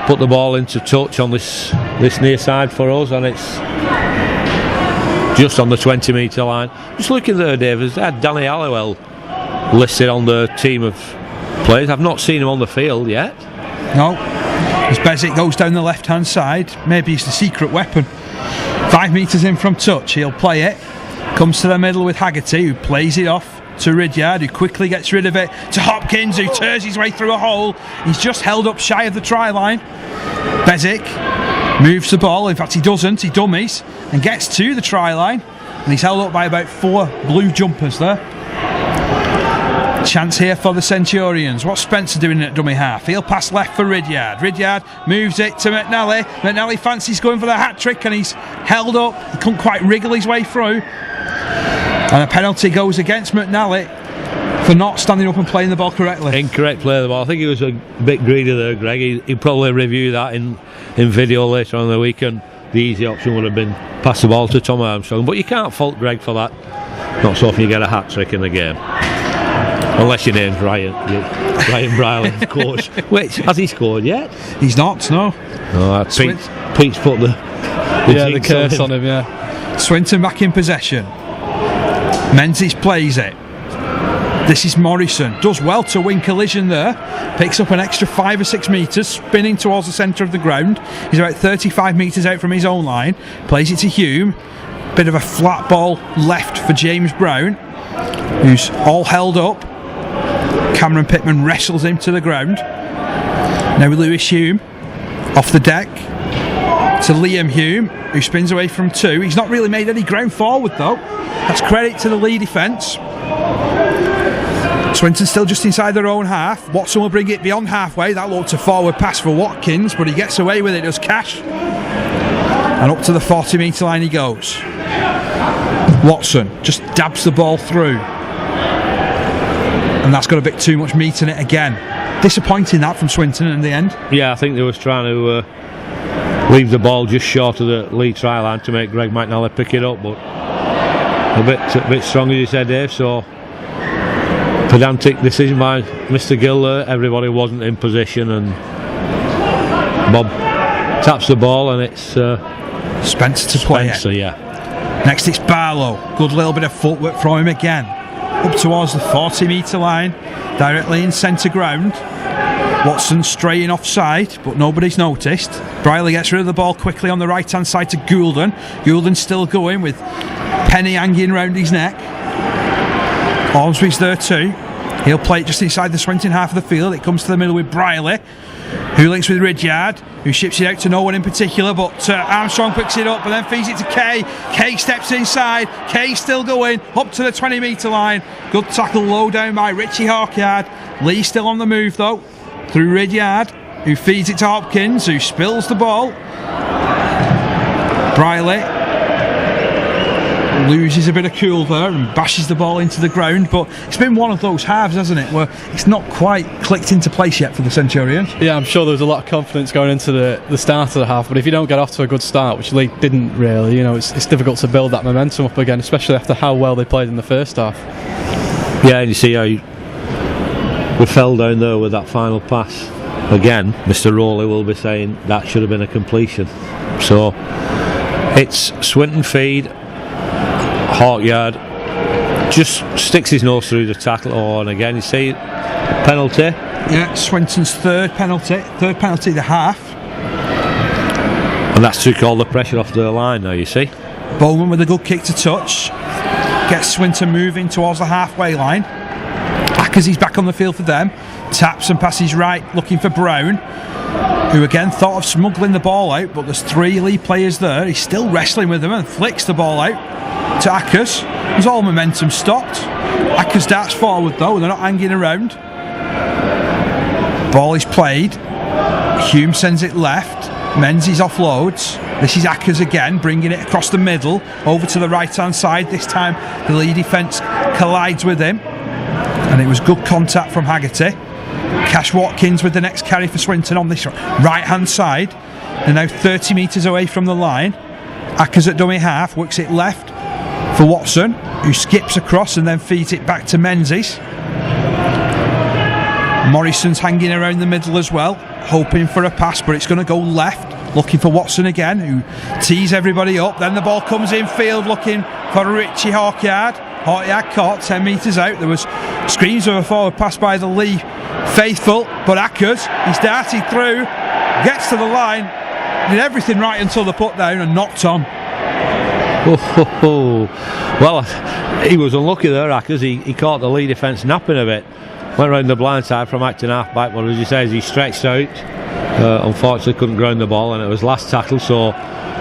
put the ball into touch on this near side for us, and it's just on the 20 metre line. Just looking there, David, they had Danny Halliwell listed on the team of players. I've not seen him on the field yet. No, as Bezic goes down the left hand side, maybe it's the secret weapon. 5 metres in from touch, he'll play it. Comes to the middle with Haggerty, who plays it off to Ridyard, who quickly gets rid of it to Hopkins, who tears his way through a hole. He's just held up shy of the try line. Bezic moves the ball, in fact he doesn't, he dummies and gets to the try line, and he's held up by about 4 blue jumpers there. Chance here for the Centurions. What's Spencer doing at dummy half? He'll pass left for Ridyard. Ridyard moves it to McNally. McNally fancies going for the hat trick, and he's held up. He couldn't quite wriggle his way through. And a penalty goes against McNally for not standing up and playing the ball correctly. Incorrect play of the ball. I think he was a bit greedy there, Greg. He'll probably review that in video later on in the week, and the easy option would have been pass the ball to Tom Armstrong. But you can't fault Greg for that. Not so often you get a hat trick in the game. Unless your name's Ryan Bryland, coach. Which, has he scored yet? He's not, no. Pete's put the curse on him, yeah. Swinton back in possession. Menzies plays it. This is Morrison. Does well to win collision there. Picks up an extra 5 or 6 metres, spinning towards the centre of the ground. He's about 35 metres out from his own line. Plays it to Hume. Bit of a flat ball left for James Brown, who's all held up. Cameron Pittman wrestles him to the ground. Now Lewis Hume off the deck to Liam Hume, who spins away from 2. He's not really made any ground forward though. That's credit to the Leigh defence. Swinton still just inside their own half. Watson will bring it beyond halfway. That looked a forward pass for Watkins, but he gets away with it, does Cash. And up to the 40 metre line he goes. Watson just dabs the ball through, and that's got a bit too much meat in it again. Disappointing that from Swinton in the end. Yeah, I think they was trying to leave the ball just short of the Leigh try line to make Greg McNally pick it up, but a bit strong as you said, Dave. So pedantic decision by Mr. Gill there. Everybody wasn't in position, and Bob taps the ball, and it's Spencer to play it. Yeah. Next it's Barlow. Good little bit of footwork from him again. Up towards the 40 metre line, directly in centre ground. Watson straying offside, but nobody's noticed. Briley gets rid of the ball quickly on the right hand side to Goulden. Goulden still going with Penny hanging round his neck. Ormsby's there too. He'll play it just inside the Swinton half of the field. It comes to the middle with Briley, who links with Ridyard, who ships it out to no one in particular, but Armstrong picks it up and then feeds it to Kay. Kay steps inside. Kay still going up to the 20 metre line. Good tackle low down by Richie Hawkyard. Leigh still on the move though, through Ridyard, who feeds it to Hopkins, who spills the ball. Briley loses a bit of cool there and bashes the ball into the ground, but it's been one of those halves, hasn't it, where it's not quite clicked into place yet for the Centurions. Yeah, I'm sure there was a lot of confidence going into the start of the half, but if you don't get off to a good start, which Leigh didn't really, it's difficult to build that momentum up again, especially after how well they played in the first half. Yeah, and you see how we fell down there with that final pass. Again, Mr. Rowley will be saying that should have been a completion. So it's Swinton feed. Hawkyard just sticks his nose through the tackle, and again you see penalty. Yeah, Swinton's third penalty of the half. And that's took all the pressure off the line now, you see. Bowman with a good kick to touch. Gets Swinton moving towards the halfway line. Ackersy's back on the field for them. Taps and passes right, looking for Brown, who again thought of smuggling the ball out, but there's 3 Leigh players there. He's still wrestling with them and flicks the ball out to Ackers. There's all momentum stopped. Ackers darts forward though, they're not hanging around. Ball is played. Hume sends it left. Menzies offloads. This is Ackers again, bringing it across the middle, over to the right-hand side. This time the Leigh defence collides with him, and it was good contact from Haggerty. Cash Watkins with the next carry for Swinton on this right-hand side. They're now 30 metres away from the line. Ackers at dummy half, works it left for Watson, who skips across and then feeds it back to Menzies. Morrison's hanging around the middle as well, hoping for a pass, but it's going to go left, looking for Watson again, who tees everybody up. Then the ball comes in field, looking for Richie Hawkyard. Hawkyard caught 10 metres out. There was screams of a forward pass by the Leigh faithful, but Ackers, he's darted through, gets to the line, did everything right until the put down and knocked on. Well, he was unlucky there, Ackers. He caught the Leigh defence napping a bit. Went round the blind side from acting half back, but as he says, he stretched out. Unfortunately couldn't ground the ball, and it was last tackle, so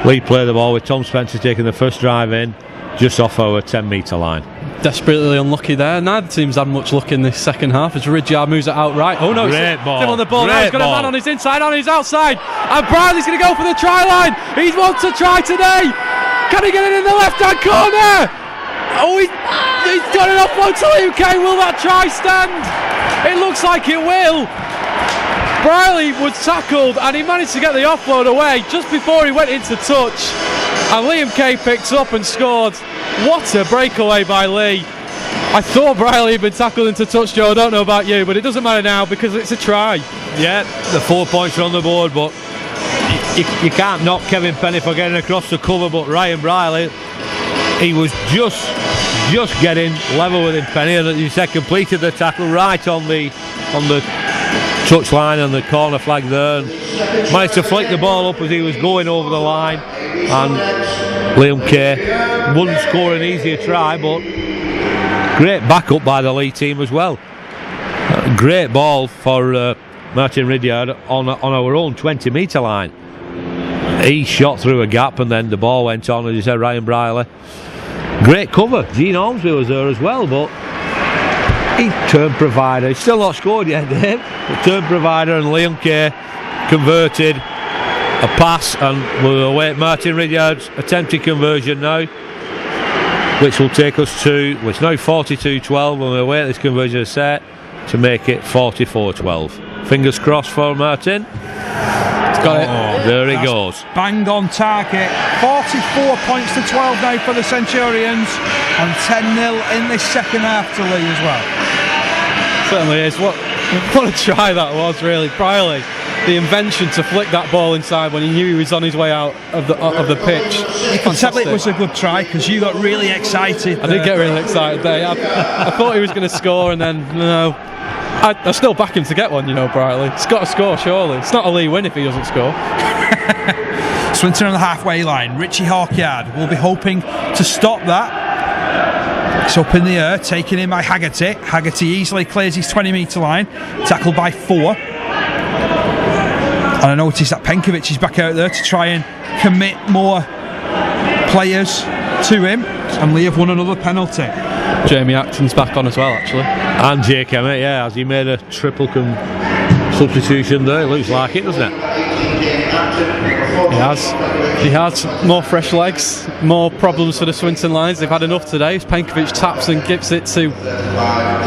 Leigh played the ball with Tom Spencer taking the first drive in just off our 10 metre line. Desperately unlucky there. Neither team's had much luck in this second half as Ridyard moves it out right. Oh no, great ball. Him on the ball. Now he's got a man on his inside, on his outside, and Briley's going to go for the try line. He wants to try today. Can he get it in the left hand corner? Oh, he's got it offload to Liam Kay. Will that try stand? It looks like it will. Briley was tackled and he managed to get the offload away just before he went into touch, and Liam Kay picked up and scored. What a breakaway by Leigh. I thought Briley had been tackled into touch, Joe. I don't know about you, but it doesn't matter now because it's a try. Yeah, the 4 points are on the board, but you can't knock Kevin Penny for getting across the cover, but Ryan Briley, he was just getting level with him, Penny, and as you said, completed the tackle right on the touch line and the corner flag there, and managed to flick the ball up as he was going over the line. And Liam Kay wouldn't score an easier try, but great backup by the Leigh team as well. Great ball for Martin Ridyard on our own 20 metre line. He shot through a gap and then the ball went on, as you said, Ryan Briley. Great cover. Gene Ormsby was there as well, but he turned provider. He's still not scored yet, Dave, but turned provider, and Liam Kay converted a pass, and we'll await Martin Ridyard's attempted conversion now, which will take us to, well, it's now 42-12, and we'll await this conversion set to make it 44-12. Fingers crossed for Martin. Got it. Oh, there he goes. Bang on target. 44 points to 12 now for the Centurions, and 10-0 in this second half to Leigh as well. Certainly is. What a try that was, really. Briley, the invention to flick that ball inside when he knew he was on his way out of the pitch. You could tell it was a good try because you got really excited. I did get really excited there. I thought he was going to score, and then no. I still back him to get one, Briley. He's got to score, surely. It's not a Leigh win if he doesn't score. Swinton on the halfway line. Richie Hawkyard will be hoping to stop that. It's up in the air, taken in by Haggerty. Haggerty easily clears his 20 metre line, tackled by 4. And I noticed that Penkovic is back out there to try and commit more players to him, and Leigh have won another penalty. Jamie Acton's back on as well, actually. And Jake Emmett, yeah, as he made a triple substitution there. It looks like it, doesn't it? He has more fresh legs, more problems for the Swinton lines. They've had enough today. Penkovic taps and gives it to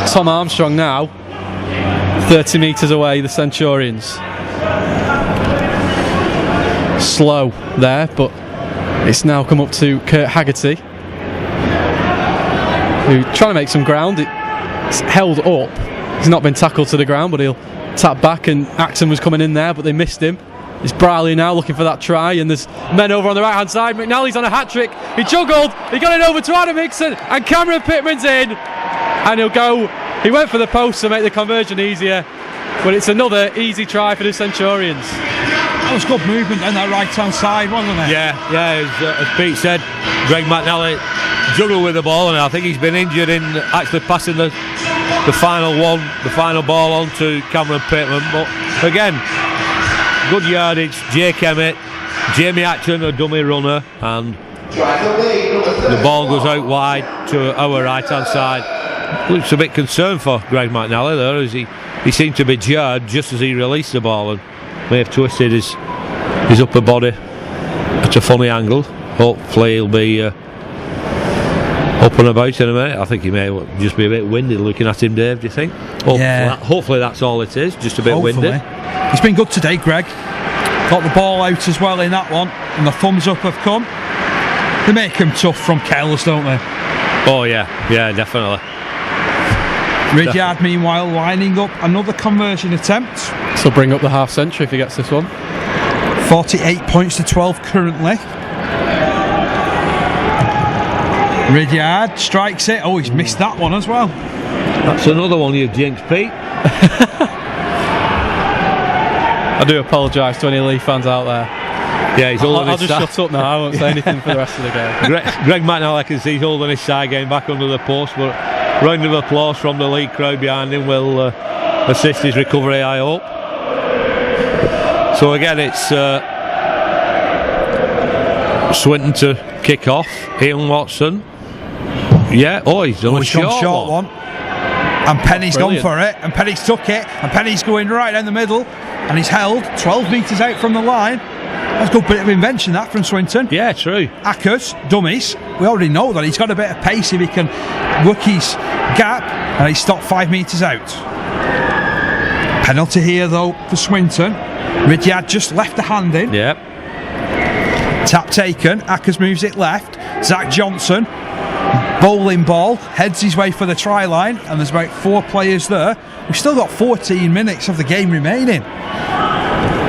Tom Armstrong now. 30 metres away, the Centurions. Slow there, but it's now come up to Kurt Haggerty, who trying to make some ground. It's held up. He's not been tackled to the ground, but he'll tap back, and Axon was coming in there, but they missed him. It's Briley now looking for that try, and there's men over on the right hand side. McNally's on a hat trick. He juggled, he got it over to Adam Hickson, and Cameron Pittman's in, and he went for the post to make the conversion easier, but it's another easy try for the Centurions. That was good movement on that right hand side, wasn't it? Yeah, as Pete said, Greg McNally juggled with the ball, and I think he's been injured in actually passing the final ball on to Cameron Pittman. But again, good yardage. Jake Emmett, Jamie Acton, a dummy runner, and the ball goes out wide to our right hand side. Looks a bit concerned for Greg McNally there, as he seemed to be jarred just as he released the ball and may have twisted his upper body at a funny angle. Hopefully he'll be up and about in a minute. I think he may just be a bit winded looking at him, Dave, do you think? Hopefully that's all it is, just a bit winded. He's been good today, Greg. Got the ball out as well in that one, and the thumbs up have come. They make him tough from careless, don't they? Oh yeah, definitely. Ridyard meanwhile lining up another conversion attempt. So bring up the half century if he gets this one. 48 points to 12 currently. Ridyard strikes it. Oh, he's missed that one as well. That's another one you jinxed, Pete. I do apologise to any Leigh fans out there. Yeah, he's holding I'll his just shut up now. I won't say anything for the rest of the game. Greg McNally, I can see he's holding his side game back under the post, but round of applause from the Leigh crowd behind him will assist his recovery, I hope. So again, it's Swinton to kick off. Ian Watson. Yeah, he's done a short one. And Penny's gone for it, and Penny's took it, and Penny's going right down the middle, and he's held 12 metres out from the line. That's a good bit of invention, that, from Swinton. Yeah, true. Ackers, dummies. We already know that he's got a bit of pace if he can work his gap, and he's stopped 5 metres out. Penalty here, though, for Swinton. Ridyard just left the hand in. Yep. Tap taken. Ackers moves it left. Zach Johnson, bowling ball, heads his way for the try line, and there's about 4 players there. We've still got 14 minutes of the game remaining.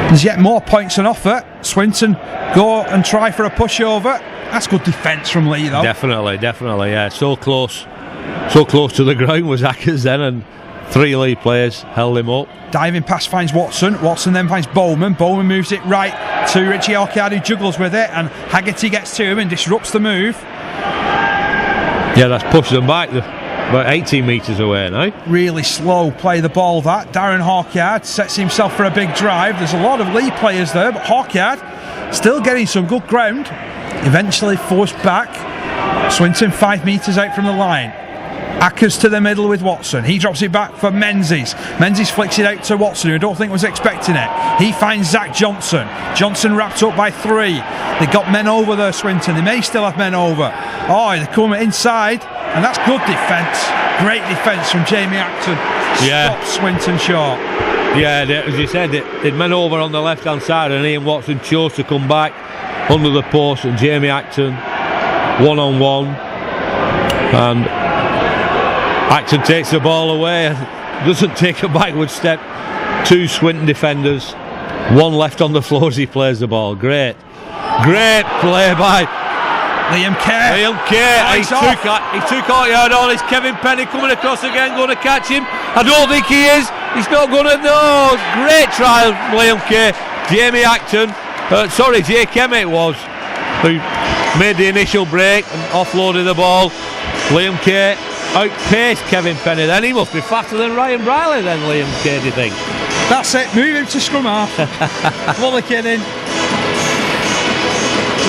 There's yet more points on offer. Swinton go and try for a pushover. That's good defence from Leigh, though. Definitely, yeah. So close to the ground was Ackers then, and 3 Leigh players held him up. Diving pass finds Watson. Watson then finds Bowman. Bowman moves it right to Richie Hawkyard, who juggles with it, and Haggerty gets to him and disrupts the move. Yeah, that's pushed them back about 18 metres away now. Really slow play the ball, that. Darren Hawkyard sets himself for a big drive. There's a lot of Leigh players there, but Hawkyard still getting some good ground. Eventually forced back. Swinton 5 metres out from the line. Ackers to the middle with Watson. He drops it back for Menzies. Menzies flicks it out to Watson, who I don't think was expecting it. He finds Zach Johnson. Johnson wrapped up by 3. They got men over there, Swinton. They may still have men over. They come inside, and that's good defence. Great defence from Jamie Acton. Stops Swinton short. Yeah, as you said, they'd men over on the left hand side, and Ian Watson chose to come back under the post, and Jamie Acton 1-on-1, and Acton takes the ball away, doesn't take a backward step. 2 Swinton defenders, 1 left on the floor as he plays the ball. Great play by Liam Kay. He took Hawkyard on. It's Kevin Penny coming across again, going to catch him. I don't think he is. He's not going to. No, great trial, Liam Kay. Jamie Acton, Jake Emmett was, who made the initial break and offloaded the ball. Liam Kay outpaced Kevin Penny then. He must be faster than Ryan Briley then, Liam Kay, do you think? That's it, move him to scrum half. What kidding.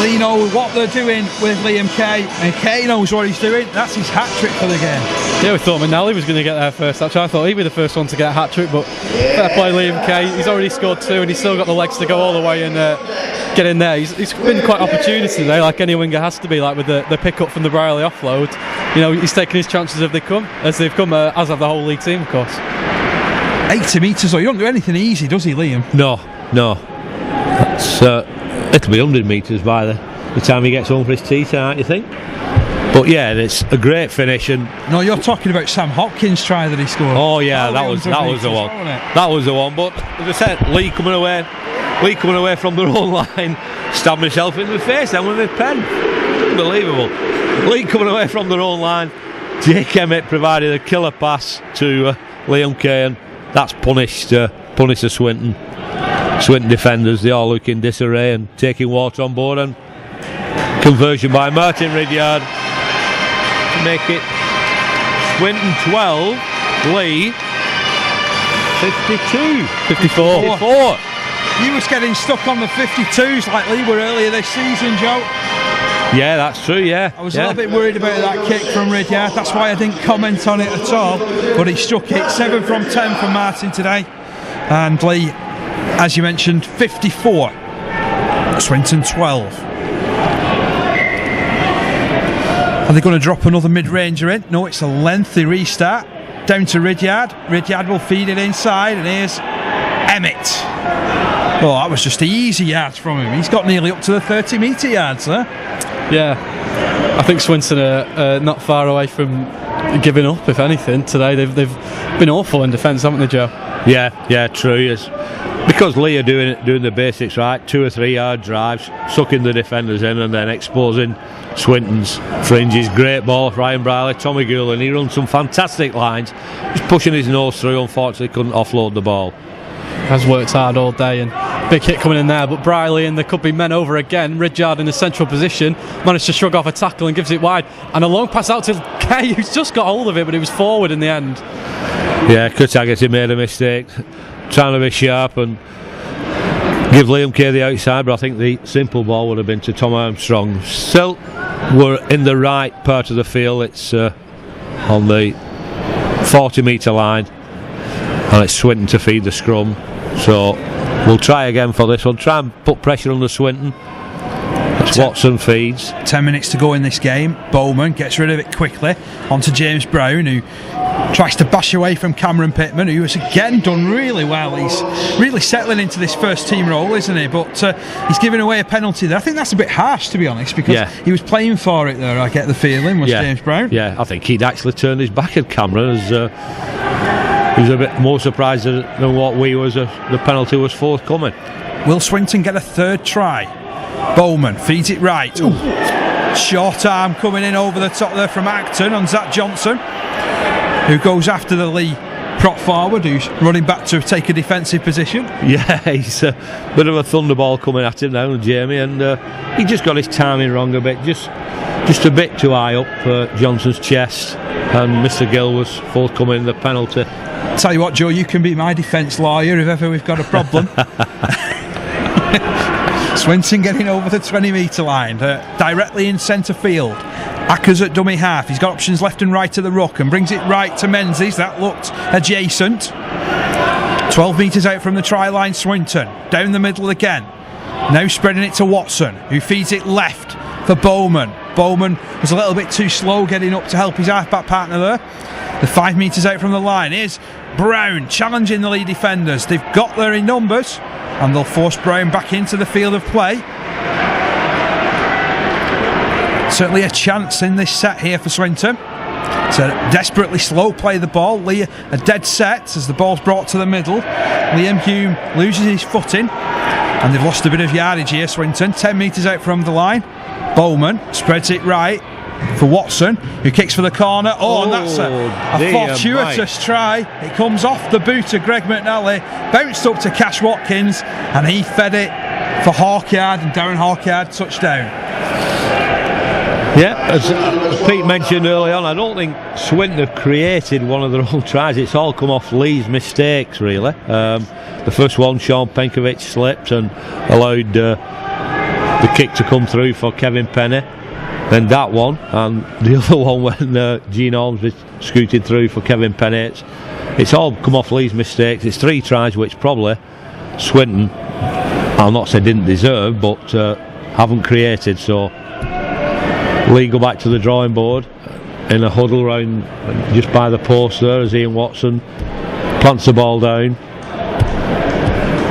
Leigh know what they're doing with Liam Kay, and Kay knows what he's doing. That's his hat-trick for the game. Yeah, we thought McNally was going to get there first. Actually, I thought he'd be the first one to get a hat-trick, but fair play Liam Kay. He's already scored 2 and he's still got the legs to go all the way and get in there. He's been quite opportunity today, like any winger has to be, like with the pick-up from the Briley offload. You know, he's taking his chances as they've come, as have the whole Leigh team, of course. 80 metres though, you don't do anything easy, does he, Liam? No. That's, it'll be 100 metres by the time he gets home for his tea tonight, you think? But yeah, it's a great finish. And no, you're talking about Sam Hopkins' try that he scored. Oh yeah, that was the one. That was the one. But as I said, Leigh coming away from their own line, stabbing himself in the face then with his pen. Unbelievable. Leigh coming away from their own line. Jake Emmett provided a killer pass to Liam Kay, and that's punished Swinton. Swinton defenders, they all look in disarray and taking water on board, and conversion by Martin Ridyard to make it Swinton 12, Leigh 52. 54. You was getting stuck on the 52s like Leigh were earlier this season, Joe. Yeah, that's true, yeah. I was a little bit worried about that kick from Ridyard, that's why I didn't comment on it at all, but he struck it. 7 from 10 for Martin today, and Leigh, as you mentioned, 54, Swinton 12. Are they going to drop another mid-ranger in? No, it's a lengthy restart. Down to Ridyard. Ridyard will feed it inside, and here's Emmett. Oh, that was just easy yards from him. He's got nearly up to the 30-metre yards there. Yeah, I think Swinton are not far away from giving up, if anything, today. They've been awful in defence, haven't they, Joe? Yeah, true. Yes. Because Leigh are doing the basics right, 2 or 3 yard drives, sucking the defenders in and then exposing Swinton's fringes. Great ball for Ryan Briley, Tommy Goulan, he runs some fantastic lines, just pushing his nose through. Unfortunately couldn't offload the ball. Has worked hard all day, and big hit coming in there, but Briley, and there could be men over again. Ridyard in a central position managed to shrug off a tackle and gives it wide, and a long pass out to Kay, who's just got hold of it, but he was forward in the end. Yeah, Kutagas, he made a mistake trying to be sharp and give Liam Kay the outside, but I think the simple ball would have been to Tom Armstrong. Still, we're in the right part of the field. It's on the 40-metre line, and it's Swinton to feed the scrum. So we'll try again for this one. Try and put pressure on the Swinton. As Watson feeds. 10 minutes to go in this game. Bowman gets rid of it quickly onto James Brown, who tries to bash away from Cameron Pittman, who has again done really well. He's really settling into this first team role, isn't he? But he's giving away a penalty there. I think that's a bit harsh, to be honest, because he was playing for it there, I get the feeling, was James Brown. Yeah, I think he'd actually turned his back at Cameron, as he was a bit more surprised than what we was. The penalty was forthcoming. Will Swinton get a third try? Bowman feeds it right. Ooh. Short arm coming in over the top there from Acton on Zach Johnson, who goes after the Leigh prop forward, who's running back to take a defensive position. Yeah, he's a bit of a thunderball coming at him now, Jamie, and he just got his timing wrong a bit, just a bit too high up for Johnson's chest, and Mr. Gill was forthcoming the penalty. Tell you what, Joe, you can be my defence lawyer if ever we've got a problem. Swinton getting over the 20-metre line, directly in centre field. Ackers at dummy half. He's got options left and right to the ruck and brings it right to Menzies. That looked adjacent. 12 metres out from the try line, Swinton. Down the middle again. Now spreading it to Watson, who feeds it left for Bowman. Bowman was a little bit too slow getting up to help his half-back partner there. The 5 metres out from the line. Here's Brown challenging the Leigh defenders. They've got there in numbers, and they'll force Brown back into the field of play. Certainly a chance in this set here for Swinton to desperately slow play the ball. Leigh a dead set as the ball's brought to the middle. Liam Hume loses his footing, and they've lost a bit of yardage here, Swinton. 10 metres out from the line. Bowman spreads it right for Watson, who kicks for the corner. And that's a fortuitous try. It comes off the boot of Greg McNally, bounced up to Cash Watkins, and he fed it for Hawkyard, and Darren Hawkyard touchdown. Yeah, as Pete mentioned early on, I don't think Swinton have created one of their own tries. It's all come off Leigh's mistakes, really. The first one, Sean Penkovic slipped and allowed the kick to come through for Kevin Penny. Then that one, and the other one when Gene Holmes was scooted through for Kevin Penny. It's all come off Leigh's mistakes. It's 3 tries which probably Swinton, I'll not say didn't deserve, but haven't created. So Leigh go back to the drawing board in a huddle round just by the post there as Ian Watson plants the ball down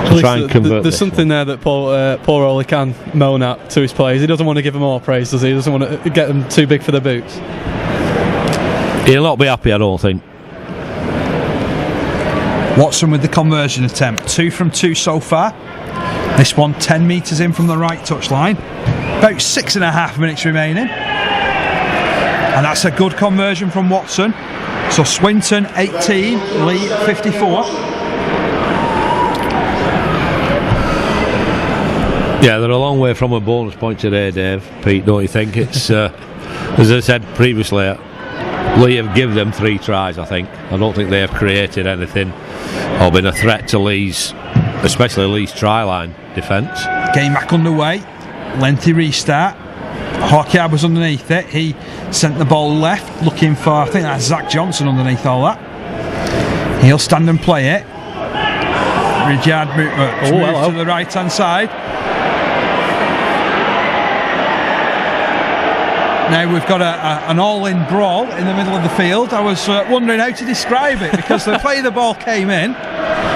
to try and convert. There's something there that poor Oli can moan at to his players. He doesn't want to give them more praise, does he? He doesn't want to get them too big for their boots. He'll not be happy, I don't think. Watson with the conversion attempt. 2 from 2 so far. This one 10 metres in from the right touchline. About 6.5 minutes remaining. And that's a good conversion from Watson. So Swinton 18, Leigh 54. Yeah, they're a long way from a bonus point today, Dave. Pete, don't you think? It's as I said previously, Leigh have given them 3 tries. I think. I don't think they have created anything or been a threat to Leigh's, especially Leigh's try line defence. Game back underway. Lengthy restart. Hawkyard was underneath it. He sent the ball left, looking for, I think that's Zach Johnson underneath all that. He'll stand and play it. Rudyard moves to the right hand side. Now we've got an all-in brawl in the middle of the field. I was wondering how to describe it, because the play the ball came in,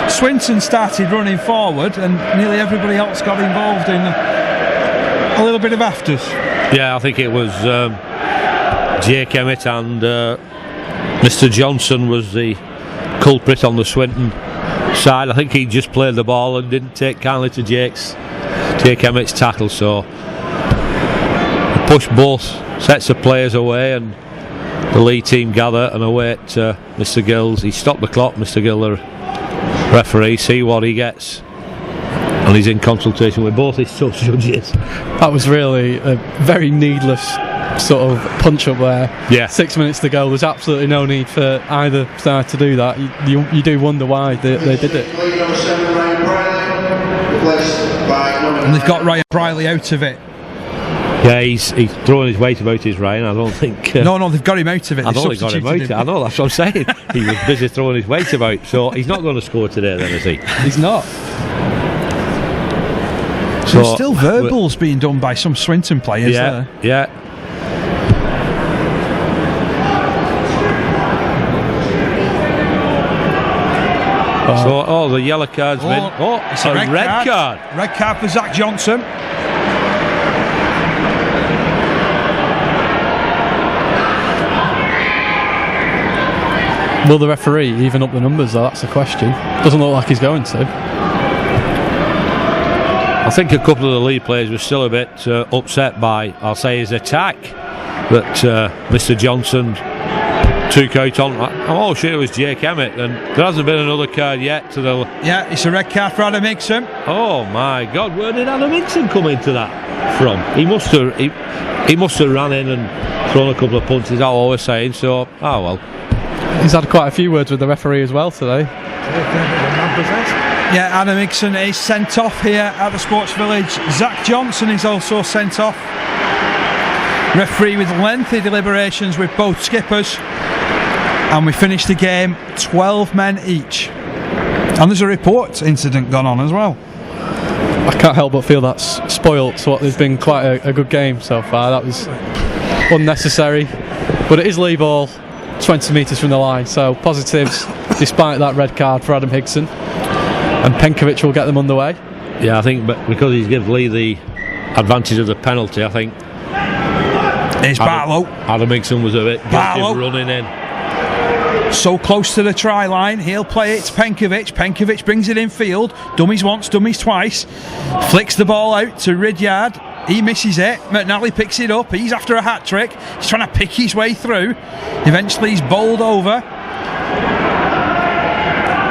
Swinton started running forward, and nearly everybody else got involved in a little bit of afters. Yeah, I think it was Jake Emmett and Mr. Johnson was the culprit on the Swinton side. I think he just played the ball and didn't take kindly to Jake Emmett's tackle, so he pushed both sets of players away, and the Leigh team gather and await Mr. Gills. He stopped the clock, Mr. Gill, the referee, see what he gets, and he's in consultation with both his judges. That was really a very needless sort of punch up there. Yeah. 6 minutes to go. There's absolutely no need for either side to do that. You do wonder why they did it. And they've got Ryan Briley out of it. Yeah, he's throwing his weight about his Ryan. I don't think. No, they've got him out of it. I know they got him out. I know, that's what I'm saying. He was busy throwing his weight about, so he's not going to score today, then, is he? He's not. So there's still verbals being done by some Swinton players there. Yeah. So, the yellow card's been. It's a red card. Red card for Zach Johnson. Will the referee even up the numbers, though? That's the question. Doesn't look like he's going to. I think a couple of the Leigh players were still a bit upset by, I'll say, his attack that Mr. Johnson took out on. I'm all sure it was Jake Emmett, and there hasn't been another card yet to the. Yeah, it's a red card for Adam Hickson. Oh my God, where did Adam Hickson come into that from? He must have ran in and thrown a couple of punches, I was saying, so well. He's had quite a few words with the referee as well today. Yeah, Adam Hickson is sent off here at the Sports Village. Zach Johnson is also sent off. Referee with lengthy deliberations with both skippers, and we finished the game 12 men each. And there's a report incident gone on as well. I can't help but feel that's spoilt what there's been quite a good game so far. That was unnecessary, but it is Leigh ball, 20 metres from the line, so positives despite that red card for Adam Hickson, and Penkovic will get them underway. Yeah, I think because he's given Leigh the advantage of the penalty, I think it's Barlow. Adam Hickson was a bit guilty of running in. So close to the try line, he'll play it to Penkovic. Penkovic brings it in field, dummies once, dummies twice, flicks the ball out to Rudyard. He misses it. McNally picks it up. He's after a hat trick. He's trying to pick his way through. Eventually he's bowled over,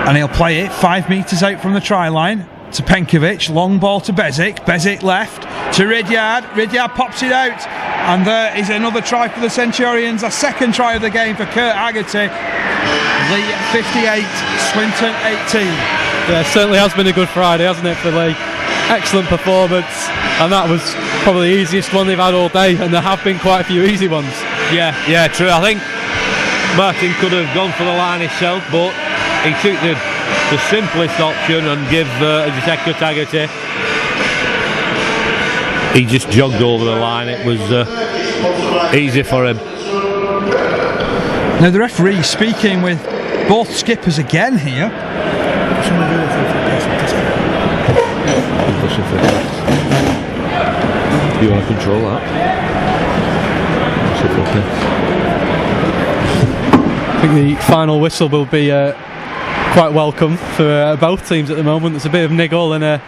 and he'll play it 5 metres out from the try line to Penkovic. Long ball to Bezic. Bezic left to Rudyard. Rudyard pops it out, and there is another try for the Centurions. A second try of the game for Kurt Haggerty. Leigh 58, Swinton 18. Yeah, certainly has been a good Friday, hasn't it, for Leigh? Excellent performance, and that was probably the easiest one they've had all day, and there have been quite a few easy ones. Yeah, true. I think Martin could have gone for the line himself, but he took the simplest option and gave, as you said, Kurt Haggerty. He just jogged over the line. It was easy for him. Now the referee speaking with both skippers again here. You want to control that? I think the final whistle will be quite welcome for both teams at the moment. There's a bit of niggle and a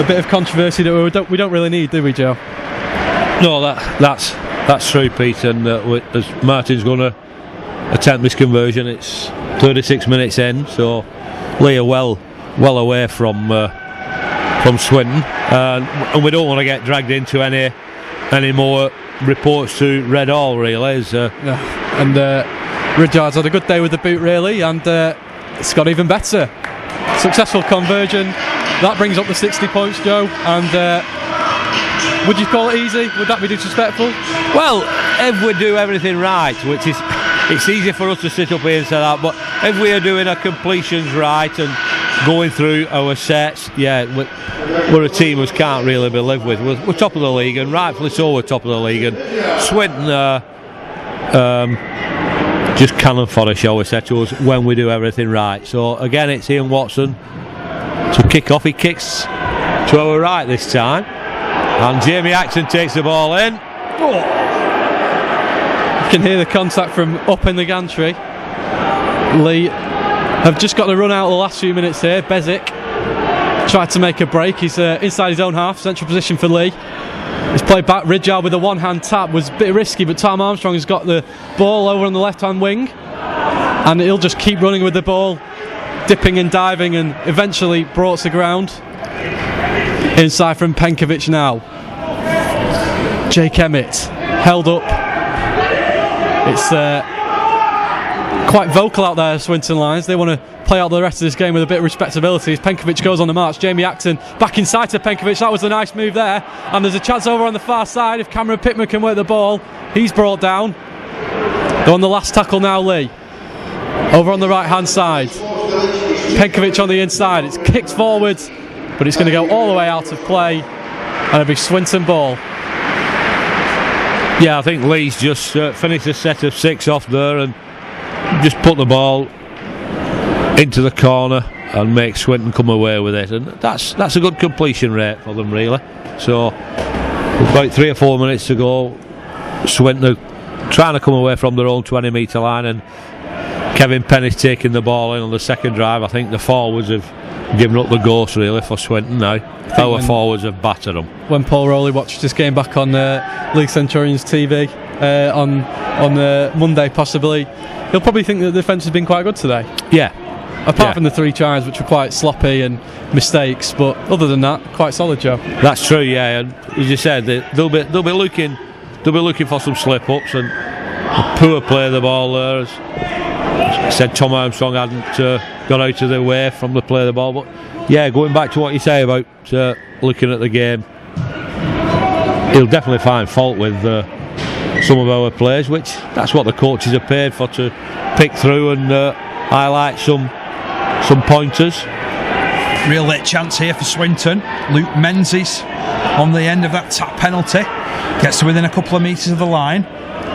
bit of controversy that we don't really need, do we, Joe? No, that's true, Pete. And as Martin's going to attempt this conversion, it's 36 minutes in, so Leigh are well away from from Swinton, and we don't want to get dragged into any more reports to Red Hall, really. And Ridyard's had a good day with the boot, really, and it's got even better. Successful conversion. That brings up the 60 points, Joe. And would you call it easy? Would that be disrespectful? Well, if we do everything right, which is, it's easy for us to sit up here and say that, but if we are doing our completions right and going through our sets, yeah, we're a team which can't really be lived with. We're top of the league, and rightfully so, we're top of the league. And Swinton just cannon fodder, shall we say, to us when we do everything right. So again, it's Ian Watson to kick off. He kicks to our right this time, and Jamie Axton takes the ball in. You can hear the contact from up in the gantry. Leigh have just got to run out the last few minutes here. Bezic tried to make a break. He's inside his own half, central position for Leigh. He's played back. Ridyard with a one-hand tap was a bit risky, but Tom Armstrong has got the ball over on the left-hand wing, and he'll just keep running with the ball, dipping and diving, and eventually brought to ground. Inside from Penkovic now. Jake Emmett held up. It's quite vocal out there, Swinton Lions. They want to play out the rest of this game with a bit of respectability as Penkovic goes on the march. Jamie Acton back inside to Penkovic. That was a nice move there, and there's a chance over on the far side if Cameron Pittman can work the ball. He's brought down. They're on the last tackle now, Leigh. Over on the right hand side, Penkovic on the inside. It's kicked forwards, but it's going to go all the way out of play, and it'll be Swinton ball. Yeah, I think Leigh's just finished a set of 6 off there and just put the ball into the corner and make Swinton come away with it, and that's a good completion rate for them, really. So with about 3 or 4 minutes to go, Swinton are trying to come away from their own 20-metre line, and Kevin Penny's taking the ball in on the second drive. I think the forwards have given up the ghost, really, for Swinton now. Our forwards have battered them. When Paul Rowley watched this game back on League Centurions TV on Monday, possibly, he'll probably think that the defence has been quite good today. Yeah. Apart from the 3 tries, which were quite sloppy and mistakes, but other than that, quite solid, Joe. That's true, yeah. And as you said, they'll be looking for some slip-ups and poor play of the ball there. As I said, Tom Armstrong hadn't got out of the way from the play of the ball, but yeah, going back to what you say about looking at the game, he'll definitely find fault with some of our players, which that's what the coaches are paid for, to pick through and highlight some pointers. Real late chance here for Swinton. Luke Menzies on the end of that tap penalty gets to within a couple of metres of the line.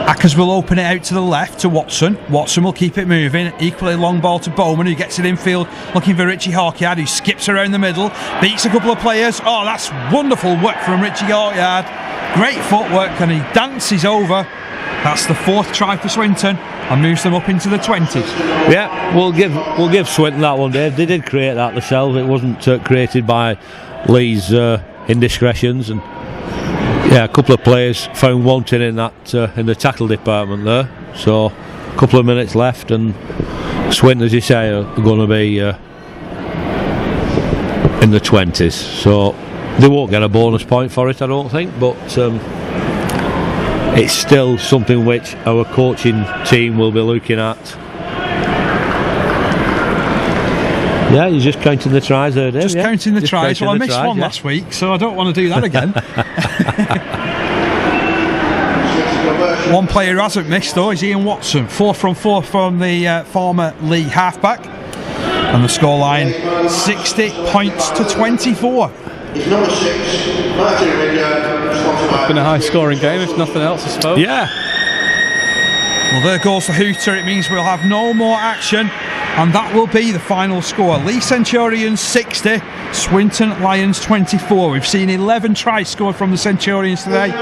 Ackers will open it out to the left to Watson. Watson will keep it moving. Equally long ball to Bowman, who gets it infield looking for Richie Hawkyard, who skips around the middle, beats a couple of players. Oh, that's wonderful work from Richie Hawkyard. Great footwork, and he dances over. That's the 4th try for Swinton and moves them up into the 20s. Yeah, we'll give Swinton that one, Dave. They did create that themselves. It wasn't created by Leigh's indiscretions, and yeah, a couple of players found wanting in that in the tackle department there. So a couple of minutes left, and Swinton, as you say, are going to be in the 20s. So they won't get a bonus point for it, I don't think, but it's still something which our coaching team will be looking at. Yeah, you're just counting the tries there, Dave. Just counting the tries. Well, I missed one last week, so I don't want to do that again. One player who hasn't missed, though, is Ian Watson. 4 from 4 from the former Leigh halfback. And the scoreline, 60 points to 24. Number 6, Martin Ridyard. It's been a high-scoring game, if nothing else, I suppose. Yeah. Well, there goes the hooter. It means we'll have no more action, and that will be the final score. Leigh Centurions 60, Swinton Lions 24. We've seen 11 tries scored from the Centurions today.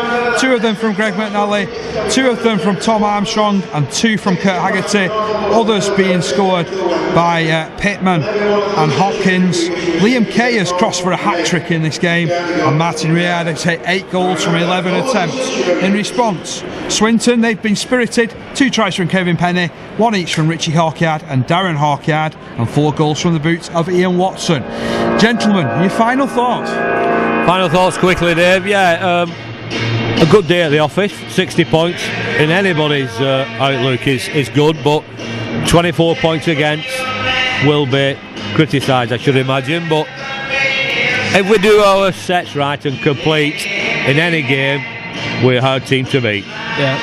2 of them from Greg McNally, 2 of them from Tom Armstrong, and 2 from Kurt Haggerty. Others being scored by Pittman and Hopkins. Liam Kay has crossed for a hat-trick in this game, and Martin Riad has hit 8 goals from 11 attempts. In response, Swinton, they've been spirited. 2 tries from Kevin Penny, 1 each from Richie Hawkyard and Darren Hawkyard, and 4 goals from the boots of Ian Watson. Gentlemen, your final thoughts? Final thoughts quickly, Dave. Yeah, a good day at the office. 60 points in anybody's outlook is good, but 24 points against will be criticised, I should imagine. But if we do our sets right and complete in any game, we're a hard team to beat. Yeah,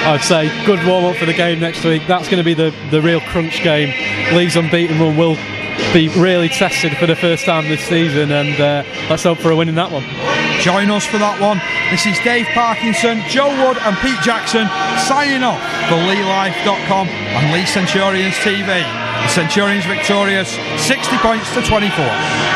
I'd say good warm up for the game next week. That's going to be the real crunch game. Lee's unbeaten run will be really tested for the first time this season, and let's hope for a win in that one. Join us for that one. This is Dave Parkinson, Joe Wood and Pete Jackson signing off for leigh.com and Leigh Centurions TV. The Centurions victorious 60 points to 24.